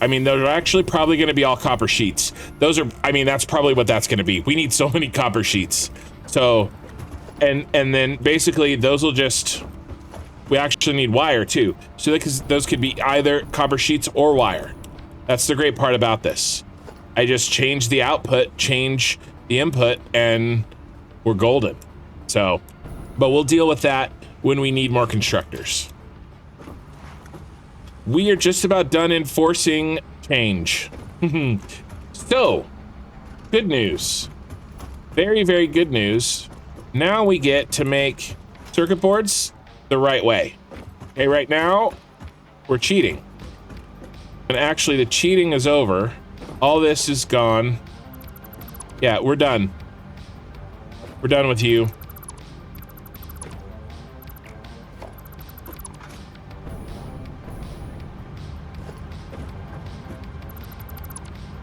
Speaker 1: I mean, those are actually probably going to be all copper sheets. Those are, I mean, that's probably what that's going to be. We need so many copper sheets. So, and then basically those will just, we actually need wire too. So because those could be either copper sheets or wire. That's the great part about this. I just change the output, change the input, and we're golden. So, but we'll deal with that when we need more constructors. We are just about done enforcing change. So, good news. Very, very good news. Now we get to make circuit boards the right way. Okay, right now, we're cheating. And actually, the cheating is over. All this is gone. Yeah, we're done. We're done with you.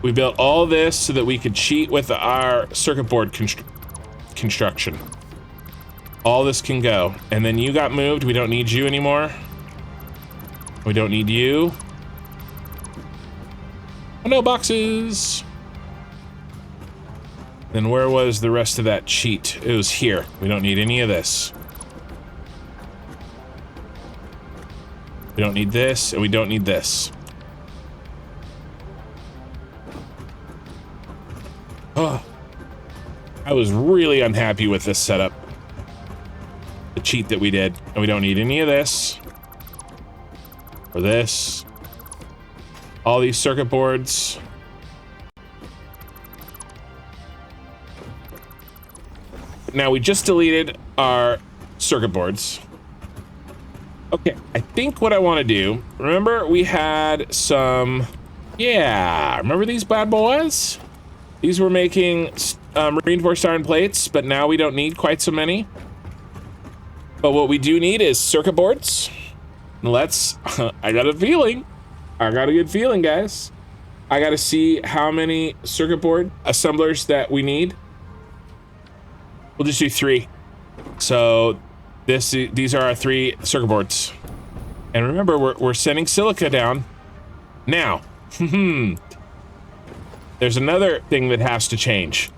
Speaker 1: We built all this so that we could cheat with our circuit board construction. All this can go. And then you got moved. We don't need you anymore. We don't need you. Oh, no boxes. Then where was the rest of that cheat? It was here. We don't need any of this. We don't need this, and we don't need this. Oh, I was really unhappy with this setup. The cheat that we did. And we don't need any of this. Or this. All these circuit boards. Now we just deleted our circuit boards. Okay, I think what I want to do, remember we had some Yeah, remember these bad boys? These were making reinforced iron plates, but now we don't need quite so many. But what we do need is circuit boards. Let's, I got a feeling. I got a good feeling, guys. I got to see how many circuit board assemblers that we need. We'll just do 3. So these are our 3 circuit boards. And remember, we're sending silica down. Now, there's another thing that has to change.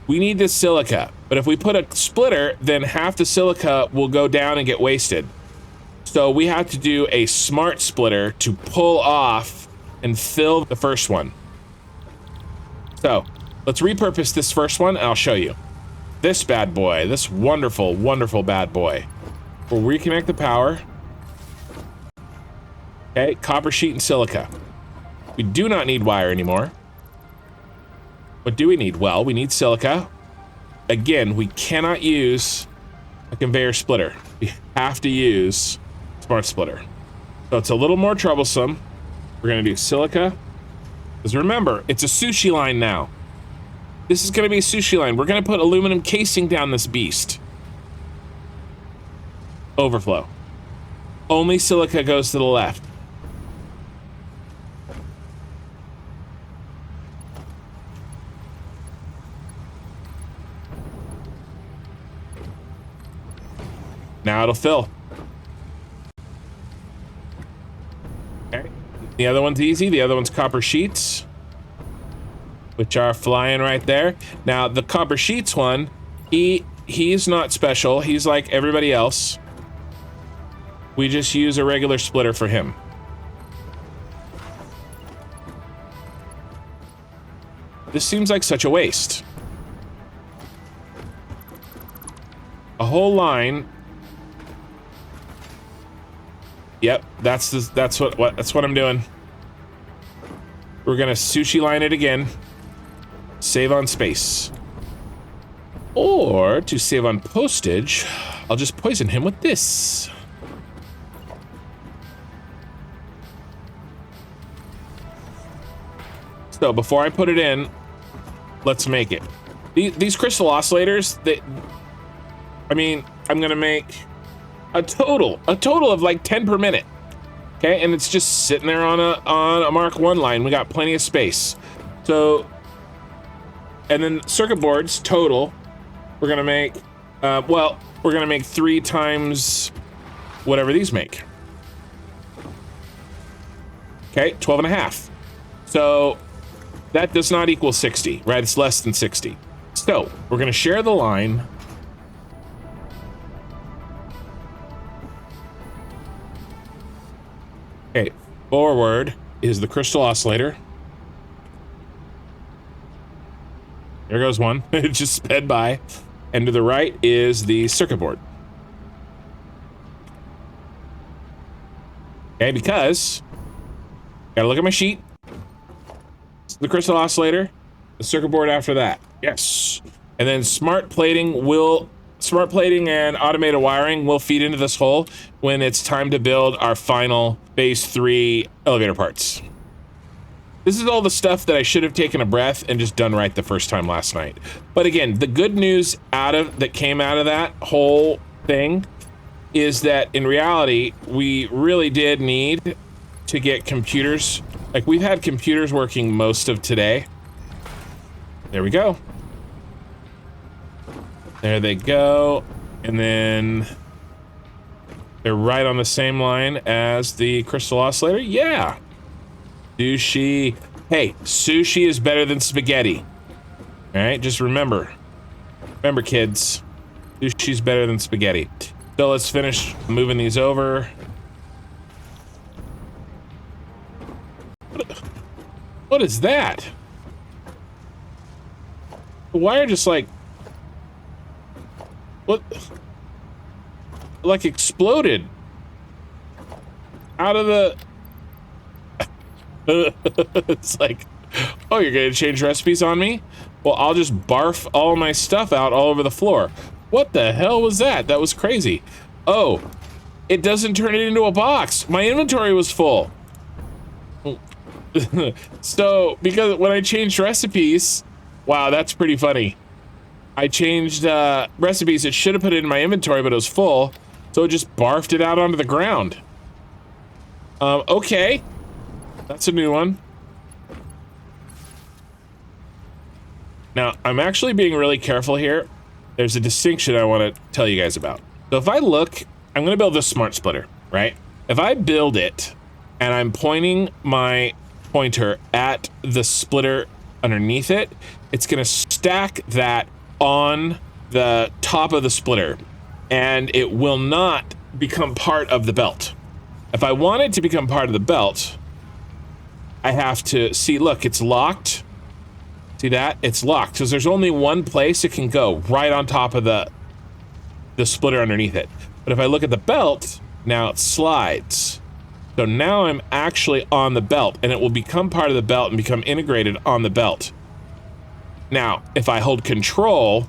Speaker 1: We need this silica, but if we put a splitter, then half the silica will go down and get wasted. So we have to do a smart splitter to pull off and fill the first one. So let's repurpose this first one and I'll show you. This bad boy, this wonderful, wonderful bad boy. We'll reconnect the power. Okay, copper sheet and silica. We do not need wire anymore. What do we need? Well, we need silica. Again, we cannot use a conveyor splitter. We have to use smart splitter. So it's a little more troublesome. We're gonna do silica. Because remember, it's a sushi line now. This is gonna be a sushi line. We're gonna put aluminum casing down this beast. Overflow. Only silica goes to the left. Now it'll fill. Okay. The other one's easy. The other one's copper sheets, which are flying right there. Now the copper sheets one, he's not special. He's like everybody else. We just use a regular splitter for him. This seems like such a waste. A whole line. Yep, that's what I'm doing. We're gonna sushi line it again. Save on space. Or to save on postage, I'll just poison him with this. So before I put it in, let's make it. These crystal oscillators, I'm gonna make a total of like 10 per minute. Okay, and it's just sitting there on a Mark 1 line. We got plenty of space. So, and then circuit boards total, we're gonna make, we're gonna make 3 times whatever these make. Okay, 12 and a half. So that does not equal 60, right? It's less than 60. So we're gonna share the line. Okay, forward is the crystal oscillator. There goes one. It just sped by. And to the right is the circuit board. Okay, because gotta look at my sheet. The crystal oscillator, the circuit board after that. Yes. And then smart plating and automated wiring will feed into this hole when it's time to build our final phase 3 elevator parts. This is all the stuff that I should have taken a breath and just done right the first time last night. But again, the good news that came out of that whole thing is that in reality, we really did need to get computers. Like, we've had computers working most of today. There we go. There they go. And then they're right on the same line as the crystal oscillator. Yeah. Sushi. Hey, sushi is better than spaghetti. All right, just remember. Remember, kids. Sushi's better than spaghetti. So let's finish moving these over. What is that? The wire just like... What? Like exploded. Out of the... It's like, oh, you're gonna change recipes on me? Well, I'll just barf all my stuff out all over the floor. What the hell was that? That was crazy. Oh, it doesn't turn it into a box. My inventory was full. So, because when I changed recipes, wow, that's pretty funny. I changed recipes. It should have put it in my inventory, but it was full. So it just barfed it out onto the ground. Okay. That's a new one. Now, I'm actually being really careful here. There's a distinction I want to tell you guys about. So if I look, I'm going to build this smart splitter, right? If I build it and I'm pointing my pointer at the splitter underneath it, it's going to stack that on the top of the splitter, and it will not become part of the belt. If I want it to become part of the belt, I have to see, look, it's locked. See that? It's locked because there's only one place it can go, right on top of the splitter underneath it. But if I look at the belt, now it slides. So now I'm actually on the belt, and it will become part of the belt and become integrated on the belt. Now, if I hold control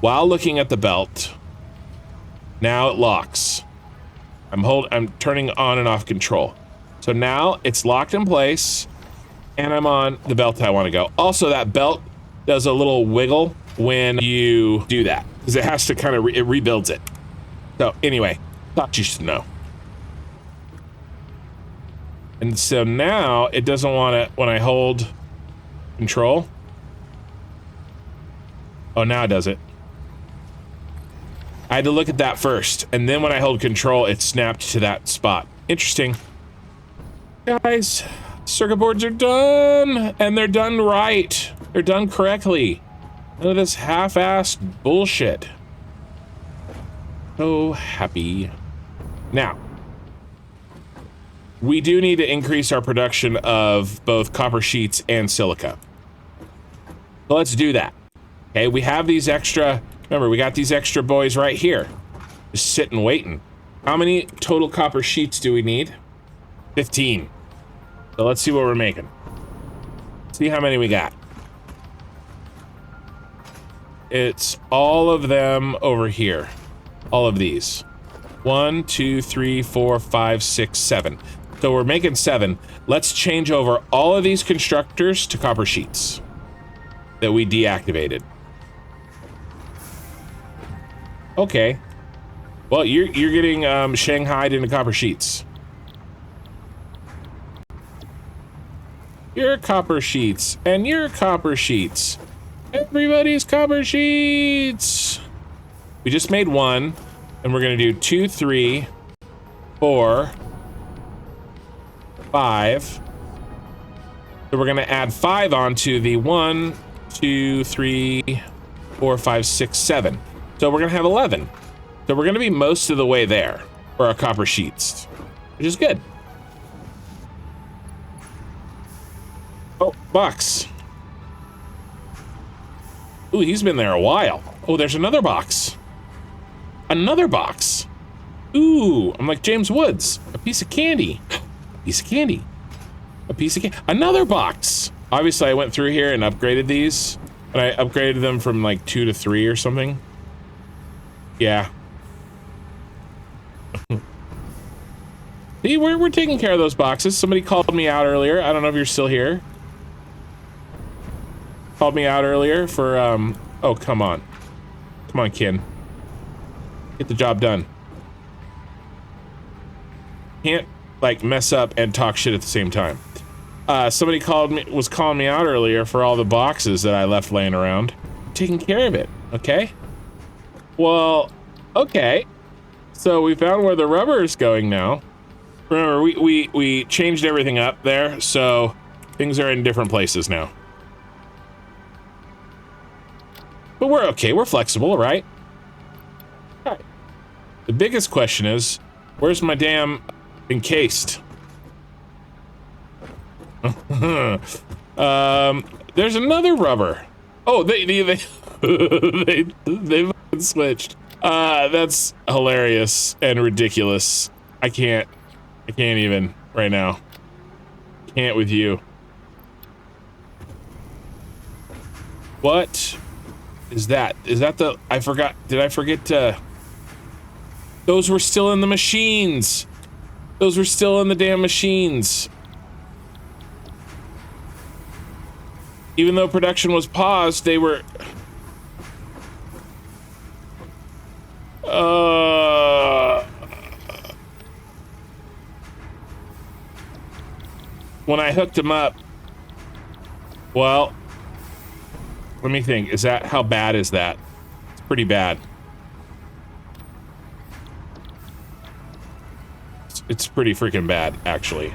Speaker 1: while looking at the belt, now it locks. I'm turning on and off control. So now it's locked in place, and I'm on the belt I want to go. Also, that belt does a little wiggle when you do that, because it has to kind of, it rebuilds it. So anyway, thought you should know. And so now it doesn't want to, when I hold control. Oh, now it does it. I had to look at that first, and then when I hold control, it snapped to that spot. Interesting. Guys, circuit boards are done, and they're done right. They're done correctly. None of this half-assed bullshit. So happy. Now, we do need to increase our production of both copper sheets and silica. So let's do that. Okay, we have these extra, remember, we got these extra boys right here. Just sitting waiting. How many total copper sheets do we need? 15. So let's see what we're making. See how many we got. It's all of them over here. All of these. 1, 2, 3, 4, 5, 6, 7. So we're making 7. Let's change over all of these constructors to copper sheets that we deactivated. Okay. Well, you're getting shanghaied into copper sheets. You're copper sheets, and you're copper sheets. Everybody's copper sheets. We just made 1, and we're gonna do 2, 3, 4, 5. So we're gonna add 5 onto the 1, 2, 3, 4, 5, 6, 7. So we're gonna have 11. So we're gonna be most of the way there for our copper sheets, which is good. Oh, box. Ooh, he's been there a while. Oh, there's another box. Another box. Ooh, I'm like James Woods. A piece of candy. A piece of candy. A piece of candy. Another box. Obviously, I went through here and upgraded these. And I upgraded them from like 2 to 3 or something. Yeah. See, we're taking care of those boxes. Somebody called me out earlier. I don't know if you're still here. Called me out earlier for, oh, come on. Come on, Ken. Get the job done. Can't, like, mess up and talk shit at the same time. Somebody was calling me out earlier for all the boxes that I left laying around. I'm taking care of it, okay? Well, okay. So we found where the rubber is going now. Remember, we changed everything up there, so things are in different places now. But we're okay, we're flexible, right? All right. The biggest question is, where's my damn encased? There's another rubber. Oh, they switched. That's hilarious and ridiculous. I can't even right now. Can't with you. What is that? Is that the, I forgot, did I forget to, those were still in the machines. Those were still in the damn machines. Even though production was paused, they were... When I hooked them up... Well... Let me think. Is that... How bad is that? It's pretty bad. It's pretty freaking bad, actually.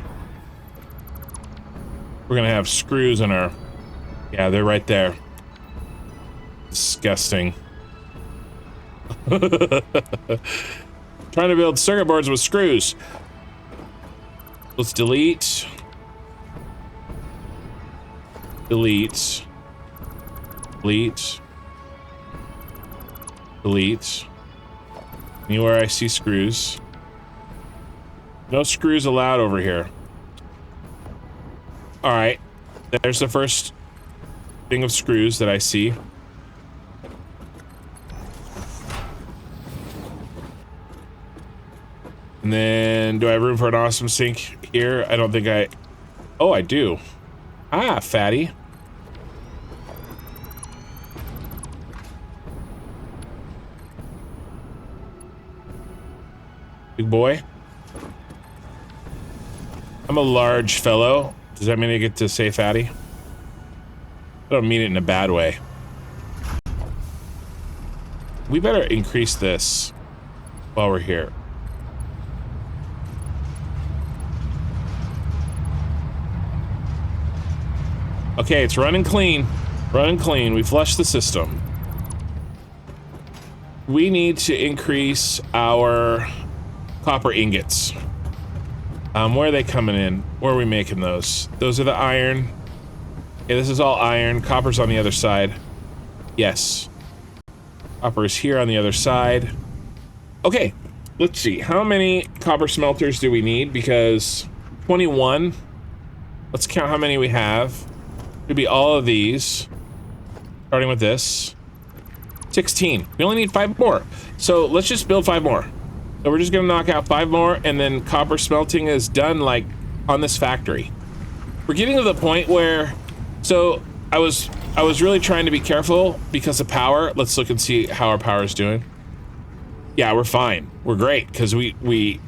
Speaker 1: We're gonna have screws in our... Yeah, they're right there. Disgusting. Trying to build circuit boards with screws. Let's delete. Delete. Delete. Delete. Anywhere I see screws. No screws allowed over here. All right. There's the first thing of screws that I see. And then, do I have room for an awesome sink here? I don't think I... Oh, I do. Ah, fatty. Big boy. I'm a large fellow. Does that mean I get to say fatty? I don't mean it in a bad way. We better increase this while we're here. Okay, it's running clean. Running clean. We flushed the system. We need to increase our copper ingots. Where are they coming in? Where are we making those? Those are the iron. Yeah, this is all iron. Copper's on the other side. Yes. Copper is here on the other side. Okay, let's see. How many copper smelters do we need? Because 21. Let's count how many we have. Could be all of these. Starting with this. 16. We only need 5 more. So let's just build 5 more. So we're just gonna knock out 5 more, and then copper smelting is done, like, on this factory. We're getting to the point where, so I was really trying to be careful because of power. Let's look and see how our power is doing. Yeah, we're fine. We're great because we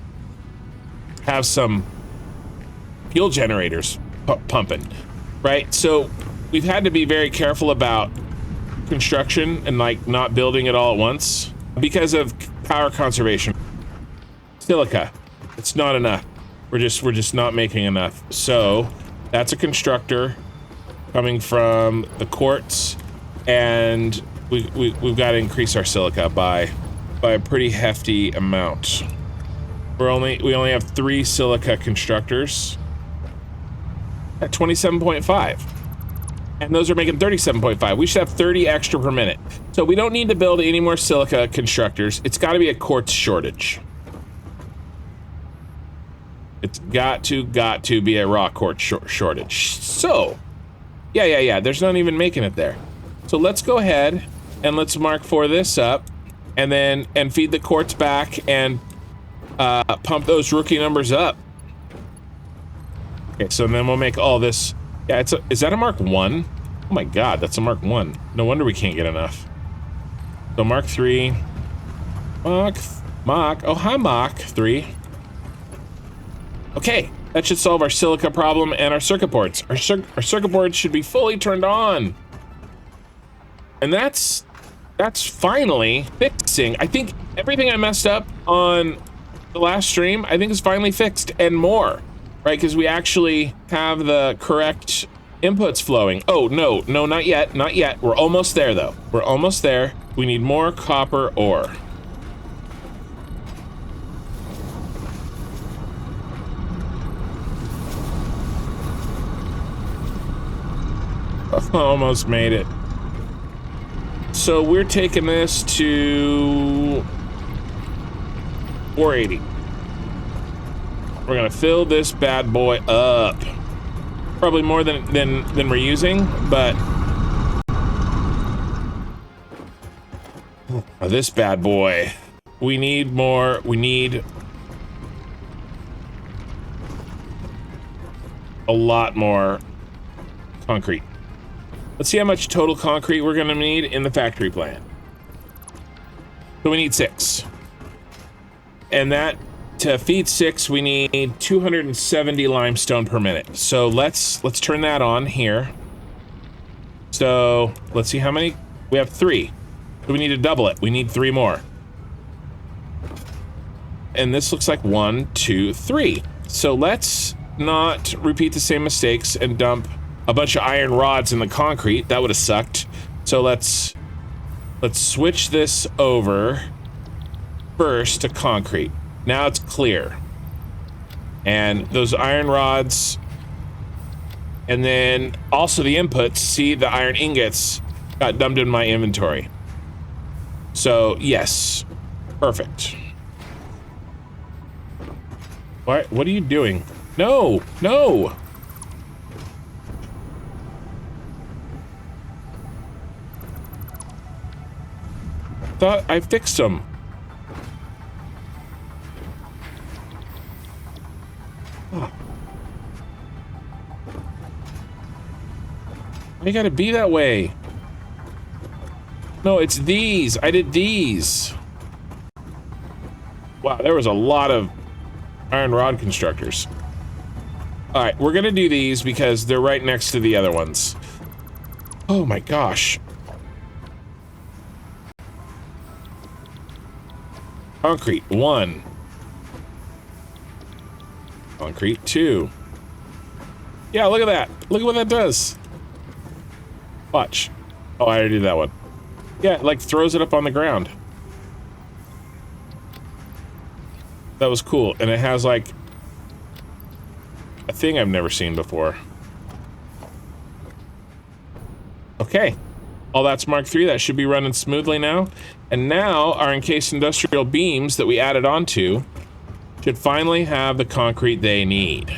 Speaker 1: have some fuel generators pumping, right? So we've had to be very careful about construction and like not building it all at once because of power conservation. Silica, it's not enough. We're just not making enough. So that's a constructor coming from the quartz, and we've got to increase our silica by a pretty hefty amount. We only have 3 silica constructors at 27.5, and those are making 37.5. We should have 30 extra per minute. So we don't need to build any more silica constructors. It's got to be a quartz shortage. It's got to be a raw quartz shortage. So, yeah. There's not even making it there. So let's go ahead and let's mark for this up, and then feed the quartz back and pump those rookie numbers up. Okay, so then we'll make all this. Yeah, is that a Mark 1? Oh my God, that's a Mark 1. No wonder we can't get enough. So Mark 3, Mach. Oh hi, Mach 3. Okay, that should solve our silica problem and our circuit boards. Our circuit boards should be fully turned on. And that's finally fixing. I think everything I messed up on the last stream, I think is finally fixed and more, right? Because we actually have the correct inputs flowing. Oh, no, not yet, not yet. We're almost there though. We're almost there. We need more copper ore. Almost made it. So we're taking this to 480. We're gonna fill this bad boy up. Probably more than we're using, but this bad boy, we need more. We need a lot more concrete. Let's see how much total concrete we're gonna need in the factory plant. So we need 6. And that, to feed 6, we need 270 limestone per minute. So let's turn that on here. So let's see how many, we have 3. So we need to double it. We need 3 more. And this looks like 1, 2, 3. So let's not repeat the same mistakes and dump a bunch of iron rods in the concrete. That would have sucked. So let's switch this over first to concrete. Now it's clear. And those iron rods, and then also the inputs, see the iron ingots got dumped in my inventory. So yes, perfect. What are you doing? No, no. Thought I fixed them. Oh. You gotta be that way. No, it's these. I did these. Wow, there was a lot of iron rod constructors. All right, we're gonna do these because they're right next to the other ones. Oh my gosh. Concrete 1. Concrete 2. Yeah, look at that. Look at what that does. Watch. Oh, I already did that one. Yeah, it like throws it up on the ground. That was cool. And it has like a thing I've never seen before. Okay. All that's Mark 3. That should be running smoothly now. And now our encased industrial beams that we added onto should finally have the concrete they need.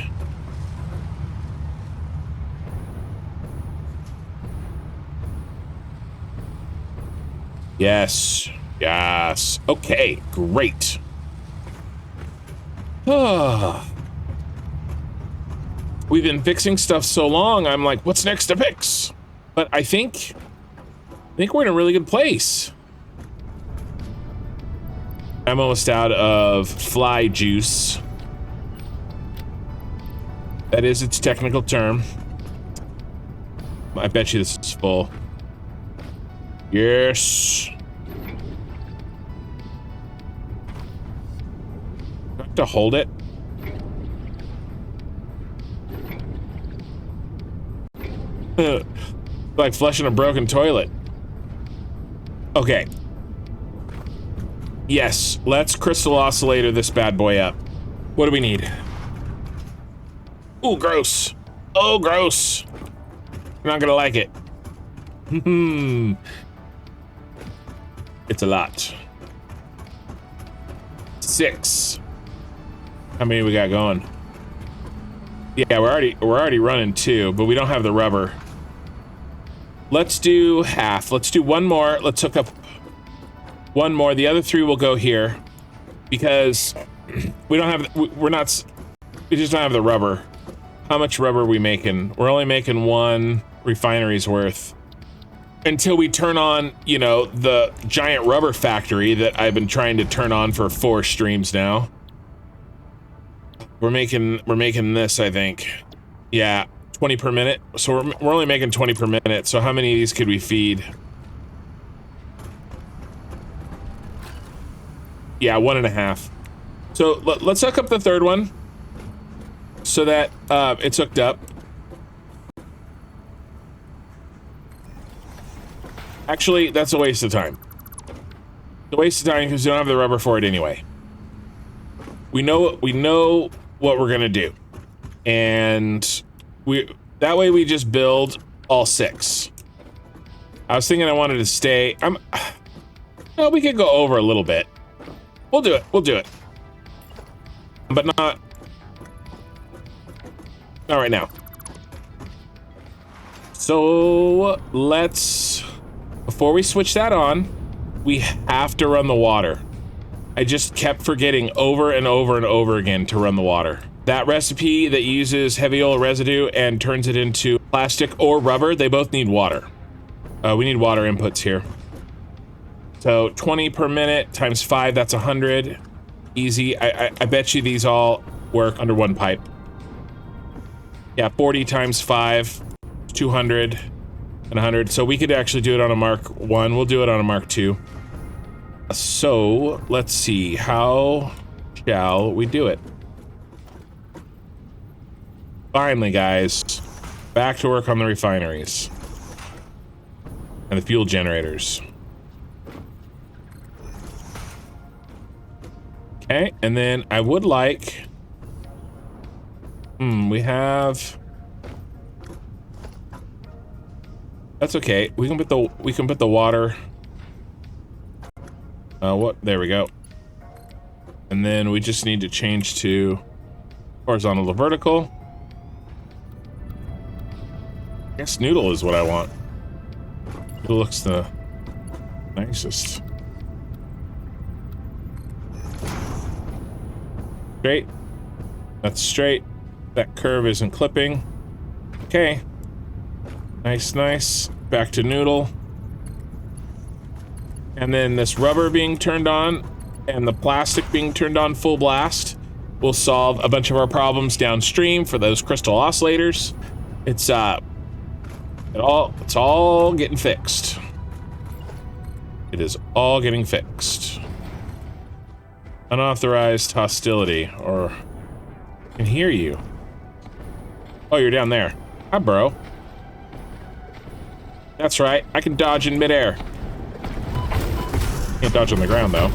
Speaker 1: Yes. Yes. Okay, great. We've been fixing stuff so long, I'm like, what's next to fix? But I think we're in a really good place. I'm almost out of fly juice. That is its technical term. I bet you this is full. Yes. I have to hold it. Like flushing a broken toilet. Okay. Yes, let's crystal oscillator this bad boy up. What do we need? Ooh, gross. Oh, gross. You're not gonna like it. It's a lot. 6. How many we got going? Yeah, we're already running 2, but we don't have the rubber. Let's do half. Let's do 1 more. Let's hook up 1 more. The other 3 will go here because we don't have. We just don't have the rubber. How much rubber are we making? We're only making 1 refinery's worth until we turn on, you know, the giant rubber factory that I've been trying to turn on for 4 streams now. We're making this, I think. Yeah, 20 per minute. So we're only making 20 per minute. So how many of these could we feed? Yeah, 1.5. So let's hook up the 3rd one so that it's hooked up. Actually, that's a waste of time. It's a waste of time because we don't have the rubber for it anyway. We know what we're gonna do, and that way we just build all 6. I was thinking I wanted to stay. Well, we could go over a little bit. We'll do it. We'll do it, but not right now. So let's. Before we switch that on, we have to run the water. I just kept forgetting over and over and over again to run the water. That recipe that uses heavy oil residue and turns it into plastic or rubber, they both need water. We need water inputs here. So 20 per minute times 5, that's 100. Easy. I bet you these all work under one pipe. Yeah, 40 times 5, 200 and 100. So we could actually do it on a Mark 1. We'll do it on a Mark 2. So let's see. How shall we do it? Finally, guys. Back to work on the refineries. And the fuel generators. Okay, and then I would like... we have... That's okay. We can put the water... there we go. And then we just need to change to horizontal to vertical. I guess noodle is what I want. It looks the nicest. Straight. That's straight. That curve isn't clipping. Okay. Nice, nice. Back to noodle. And then this rubber being turned on and the plastic being turned on full blast will solve a bunch of our problems downstream for those crystal oscillators. It's all getting fixed. It is all getting fixed. Unauthorized hostility, or I can hear you. Oh, you're down there. Hi, bro. That's right. I can dodge in midair. Can't dodge on the ground, though.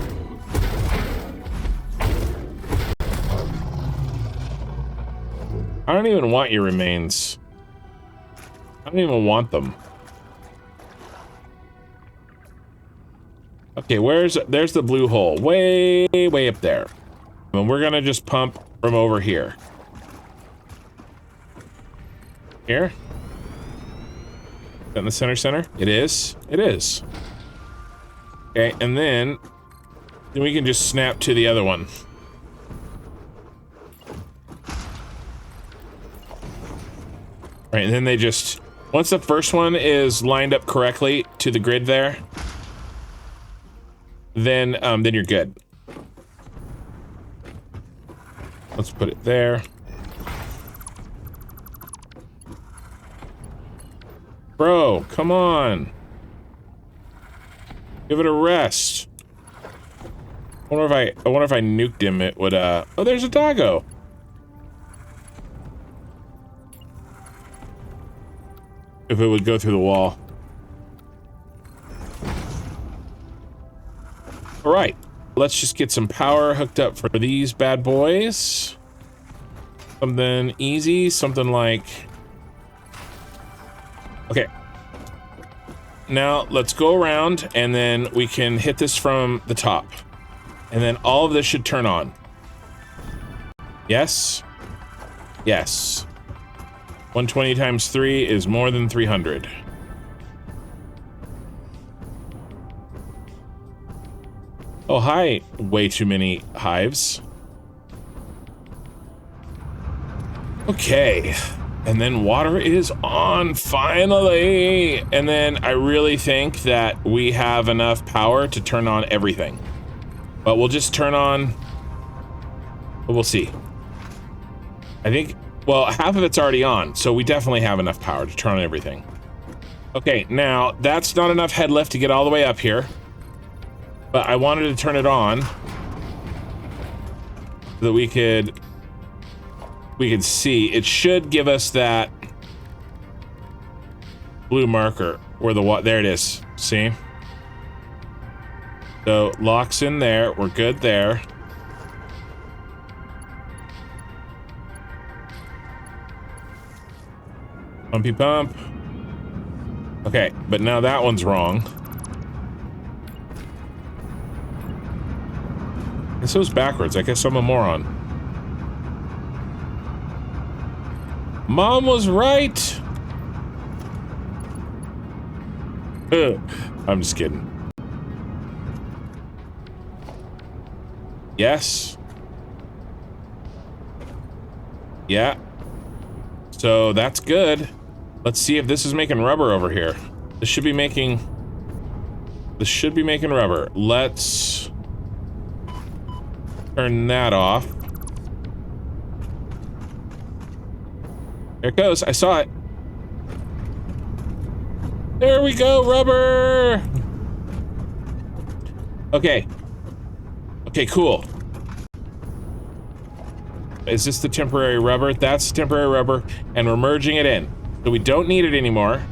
Speaker 1: I don't even want your remains. I don't even want them. Okay, there's the blue hole. Way up there. And we're gonna just pump from over here. Here? Is that in the center? It is. It is. Okay, and then we can just snap to the other one. Right, and then they just... Once the first one is lined up correctly to the grid there, then you're good. Let's put it there. Bro, come on. Give it a rest. I wonder if I nuked him, it would oh, there's a doggo. If it would go through the wall. All right, let's just get some power hooked up for these bad boys. Something easy, something like... Okay. Now, let's go around, and then we can hit this from the top. And then all of this should turn on. Yes? Yes. 120 times 3 is more than 300. Oh, hi. Way too many hives. Okay. And then water is on, finally! And then I really think that we have enough power to turn on everything. But we'll just turn on... But we'll see. I think... Well, half of it's already on, so we definitely have enough power to turn on everything. Okay, now, that's not enough head lift to get all the way up here. But I wanted to turn it on so that we could see. It should give us that blue marker where the water, there it is. See? So locks in there. We're good there. Pumpy pump. Okay, but now that one's wrong. This goes backwards. I guess I'm a moron. Mom was right. I'm just kidding. Yes. Yeah. So that's good. Let's see if this is making rubber over here. This should be making rubber. Let's turn that off. There it goes. I saw it. There we go, rubber. Okay. Okay, cool. Is this the temporary rubber? That's the temporary rubber, and we're merging it in. So we don't need it anymore.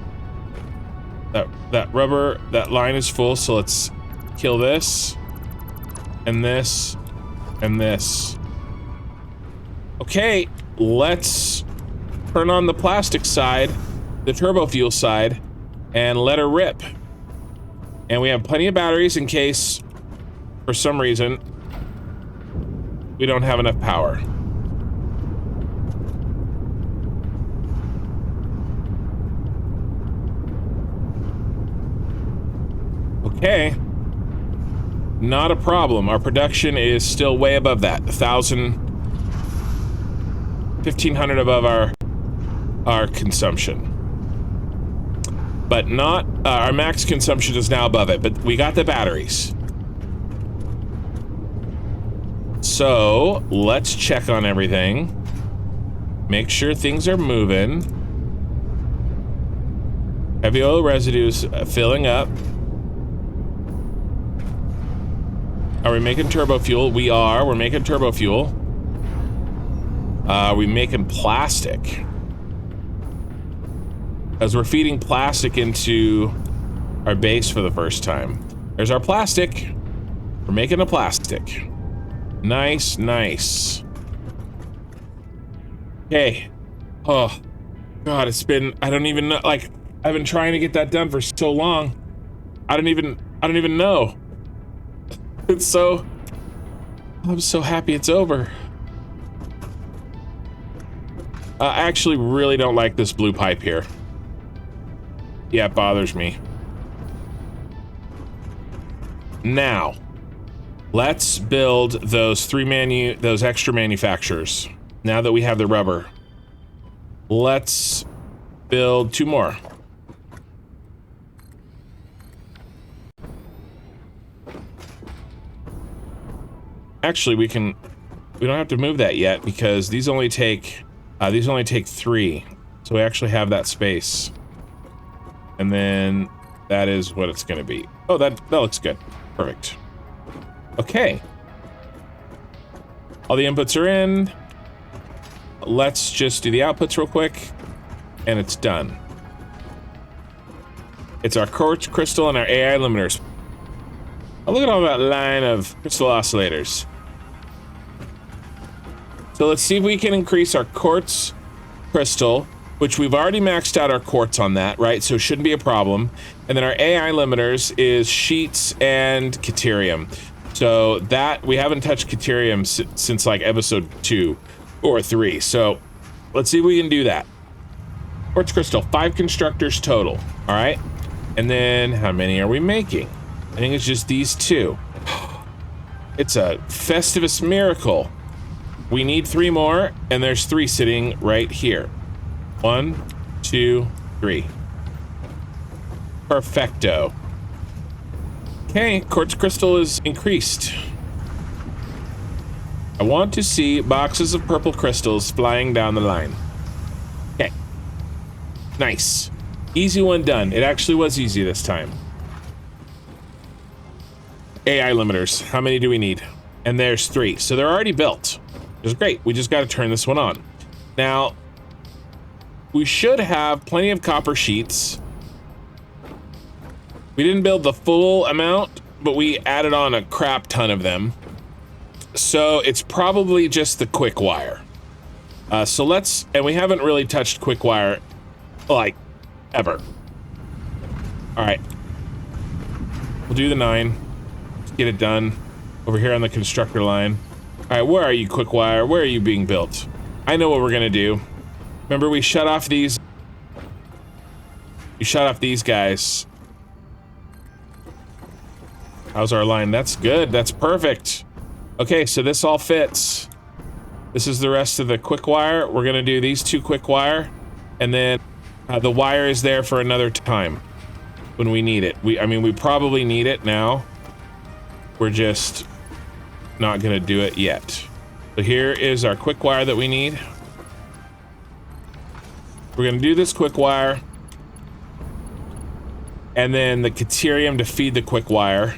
Speaker 1: That rubber, that line is full, so let's kill this, and this, and this. Okay, let's turn on the plastic side, the turbo fuel side, and let her rip. And we have plenty of batteries in case, for some reason, we don't have enough power. Okay. Not a problem. Our production is still way above that. 1,500 above our consumption. But not, our max consumption is now above it, but we got the batteries. So, let's check on everything. Make sure things are moving. Heavy oil residues filling up. Are we making turbo fuel? We are. We're making turbo fuel. Are we making plastic? As we're feeding plastic into our base for the first time. There's our plastic. We're making a plastic. Nice, nice. Okay. Oh, God, it's been, I don't even know, like, I've been trying to get that done for so long. I don't even know. It's so, I'm so happy it's over. I actually really don't like this blue pipe here. Yeah, it bothers me. Now, let's build those those extra manufacturers. Now that we have the rubber, let's build 2 more. Actually, we don't have to move that yet because these only take 3. So we actually have that space. And then that is what it's going to be. Oh, that looks good. Perfect. Okay. All the inputs are in. Let's just do the outputs real quick. And it's done. It's our quartz crystal and our AI limiters. Oh, look at all that line of crystal oscillators. So let's see if we can increase our quartz crystal, which we've already maxed out our quartz on that, right? So it shouldn't be a problem. And then our AI limiters is sheets and Caterium. So that, we haven't touched Caterium since like episode 2 or 3. So let's see if we can do that. Quartz crystal, 5 constructors total, all right? And then how many are we making? I think it's just these 2. It's a Festivus miracle. We need 3 more, and there's 3 sitting right here. 1, 2, 3. Perfecto. Okay, quartz crystal is increased. I want to see boxes of purple crystals flying down the line. Okay. Nice. Easy one done. It actually was easy this time. AI limiters. How many do we need? And there's 3. So they're already built. Which is great. We just got to turn this one on. Now, we should have plenty of copper sheets. We didn't build the full amount, but we added on a crap ton of them. So it's probably just the quick wire. So let's, and we haven't really touched quick wire, like, ever. All right. We'll do the 9. Let's get it done over here on the constructor line. All right, where are you, quick wire? Where are you being built? I know what we're gonna do. Remember, we shut off these. We shut off these guys. How's our line? That's good. That's perfect. Okay, so this all fits. This is the rest of the quick wire. We're gonna do these 2 quick wire, and then the wire is there for another time. when we need it. I mean, we probably need it now. We're just not gonna do it yet. So here is our quick wire that we need. We're gonna do this quick wire, and then the Caterium to feed the quick wire.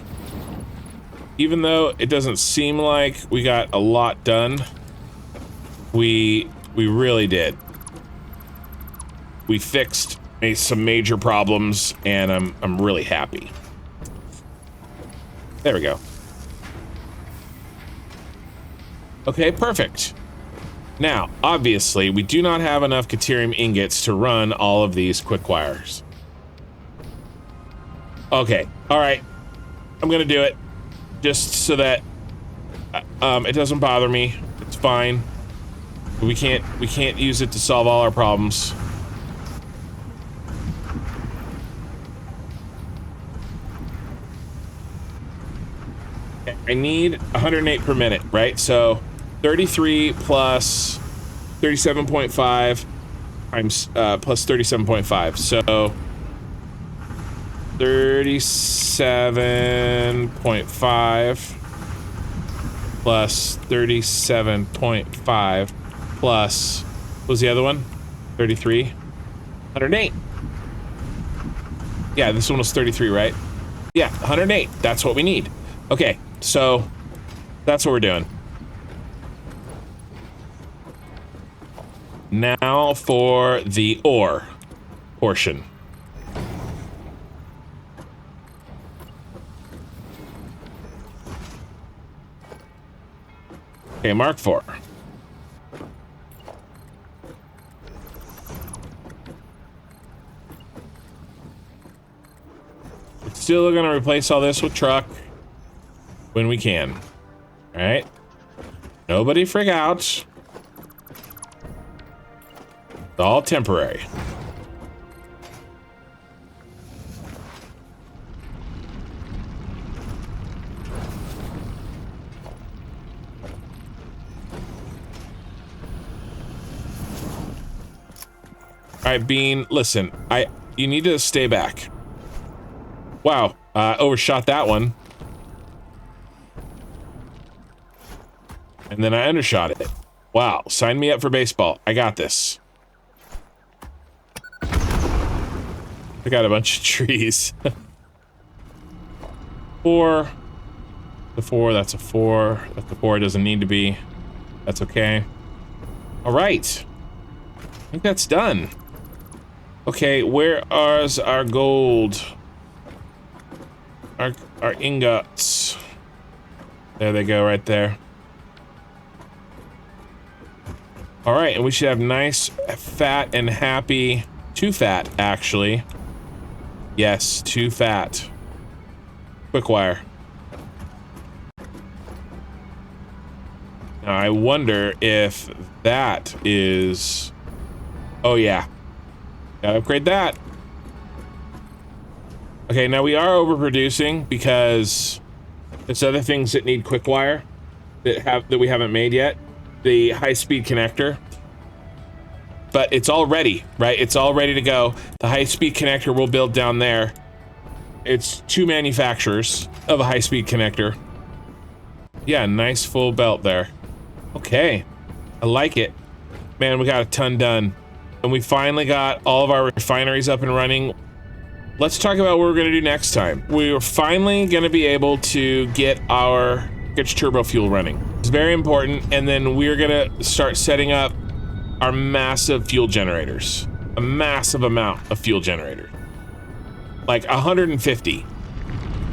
Speaker 1: Even though it doesn't seem like we got a lot done, we really did. We fixed some major problems, and I'm really happy. There we go. Okay, perfect. Now, obviously, we do not have enough Caterium ingots to run all of these quick wires. Okay, all right. I'm gonna do it just so that it doesn't bother me. It's fine. We can't use it to solve all our problems. I need 108 per minute, right? So 33 plus 37.5 times plus 37.5. So 37.5 plus 37.5 plus, what was the other one? 33? 108. Yeah, this one was 33, right? Yeah, 108. That's what we need. Okay, so that's what we're doing. Now for the ore portion. Okay, Mark 4. We're still gonna replace all this with truck when we can. All right? Nobody freak out. It's all temporary. All right, Bean, listen, you need to stay back. Wow, overshot that one. And then I undershot it. Wow, sign me up for baseball. I got this. I got a bunch of trees. 4. The 4, that's a 4. That's a 4, it doesn't need to be. That's okay. All right. I think that's done. Okay, where is our gold? Our ingots. There they go, right there. All right, and we should have nice, fat, and happy. Too fat, actually. Yes, too fat. Quick wire. Now, I wonder if that is... Oh, yeah. Gotta upgrade that. Okay, now we are overproducing because there's other things that need quick wire that we haven't made yet. The high-speed connector. But it's all ready, right? It's all ready to go. The high-speed connector we'll build down there. It's 2 manufacturers of a high-speed connector. Yeah, nice full belt there. Okay, I like it. Man, we got a ton done. And we finally got all of our refineries up and running. Let's talk about what we're gonna do next time. We're finally gonna be able to get our turbo fuel running. It's very important. And then we're gonna start setting up our massive fuel generators. A massive amount of fuel generators. Like 150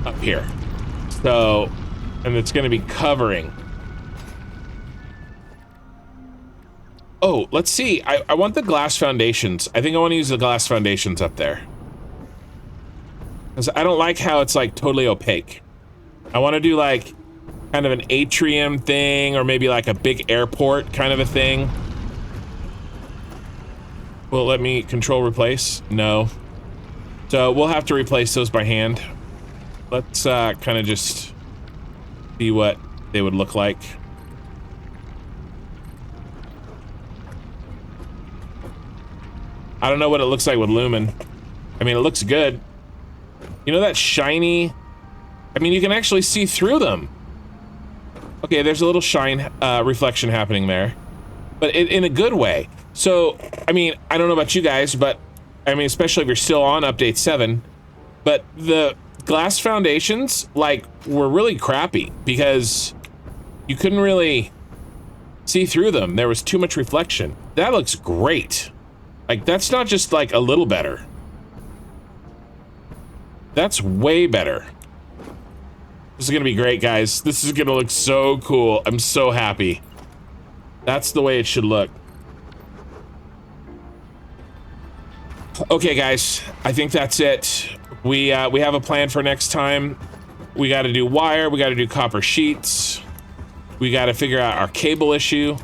Speaker 1: up here. So, and it's gonna be covering. Oh, let's see. I want the glass foundations. I think I want to use the glass foundations up there. Because I don't like how it's like totally opaque. I want to do like kind of an atrium thing, or maybe like a big airport kind of a thing. Will it let me control replace? No. So we'll have to replace those by hand. Let's kind of just see what they would look like. I don't know what it looks like with Lumen. I mean, it looks good. You know that shiny, I mean, you can actually see through them. Okay, there's a little shine reflection happening there, but in a good way. So, I mean, I don't know about you guys, but I mean, especially if you're still on update 7, but the glass foundations, like, were really crappy because you couldn't really see through them. There was too much reflection. That looks great. Like, that's not just like a little better. That's way better. This is gonna be great, guys. This is gonna look so cool. I'm so happy. That's the way it should look. Okay, guys, I think that's it. We have a plan for next time. We got to do wire. We got to do copper sheets. We got to figure out our cable issue.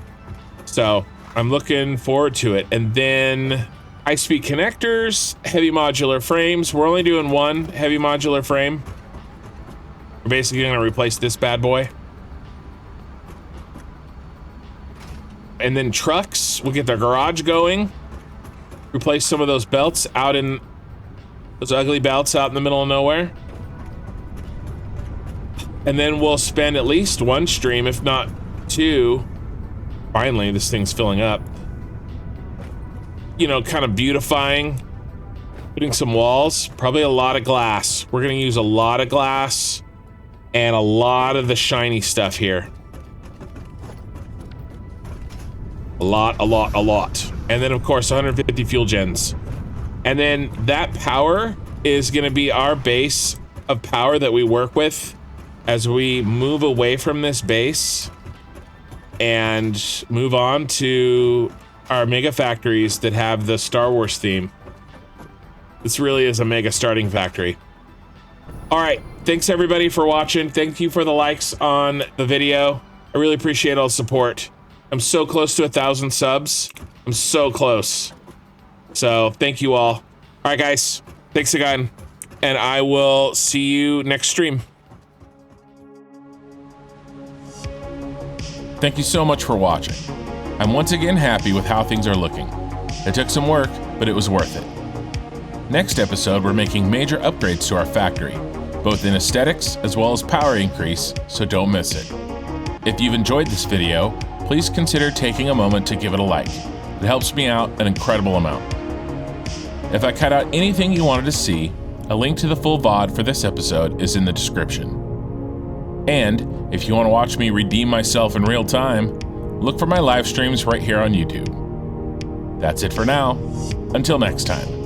Speaker 1: So I'm looking forward to it. And then high-speed connectors, heavy modular frames. We're only doing one heavy modular frame. We're basically going to replace this bad boy. And then trucks, we'll get their garage going. Replace some of those belts out in, those ugly belts out in the middle of nowhere. And then we'll spend at least one stream, if not two. Finally, this thing's filling up. You know, kind of beautifying, putting some walls, probably a lot of glass. We're gonna use a lot of glass and a lot of the shiny stuff here. A lot. And then of course 150 fuel gens. And then that power is gonna be our base of power that we work with as we move away from this base and move on to our mega factories that have the Star Wars theme. This really is a mega starting factory. All right, thanks everybody for watching. Thank you for the likes on the video. I really appreciate all the support. I'm so close to 1,000 subs. I'm so close. So thank you all. All right, guys, thanks again. And I will see you next stream. Thank you so much for watching. I'm once again happy with how things are looking. It took some work, but it was worth it. Next episode, we're making major upgrades to our factory, both in aesthetics as well as power increase, so don't miss it. If you've enjoyed this video, please consider taking a moment to give it a like. It helps me out an incredible amount. If I cut out anything you wanted to see, a link to the full VOD for this episode is in the description. And if you want to watch me redeem myself in real time, look for my live streams right here on YouTube. That's it for now. Until next time.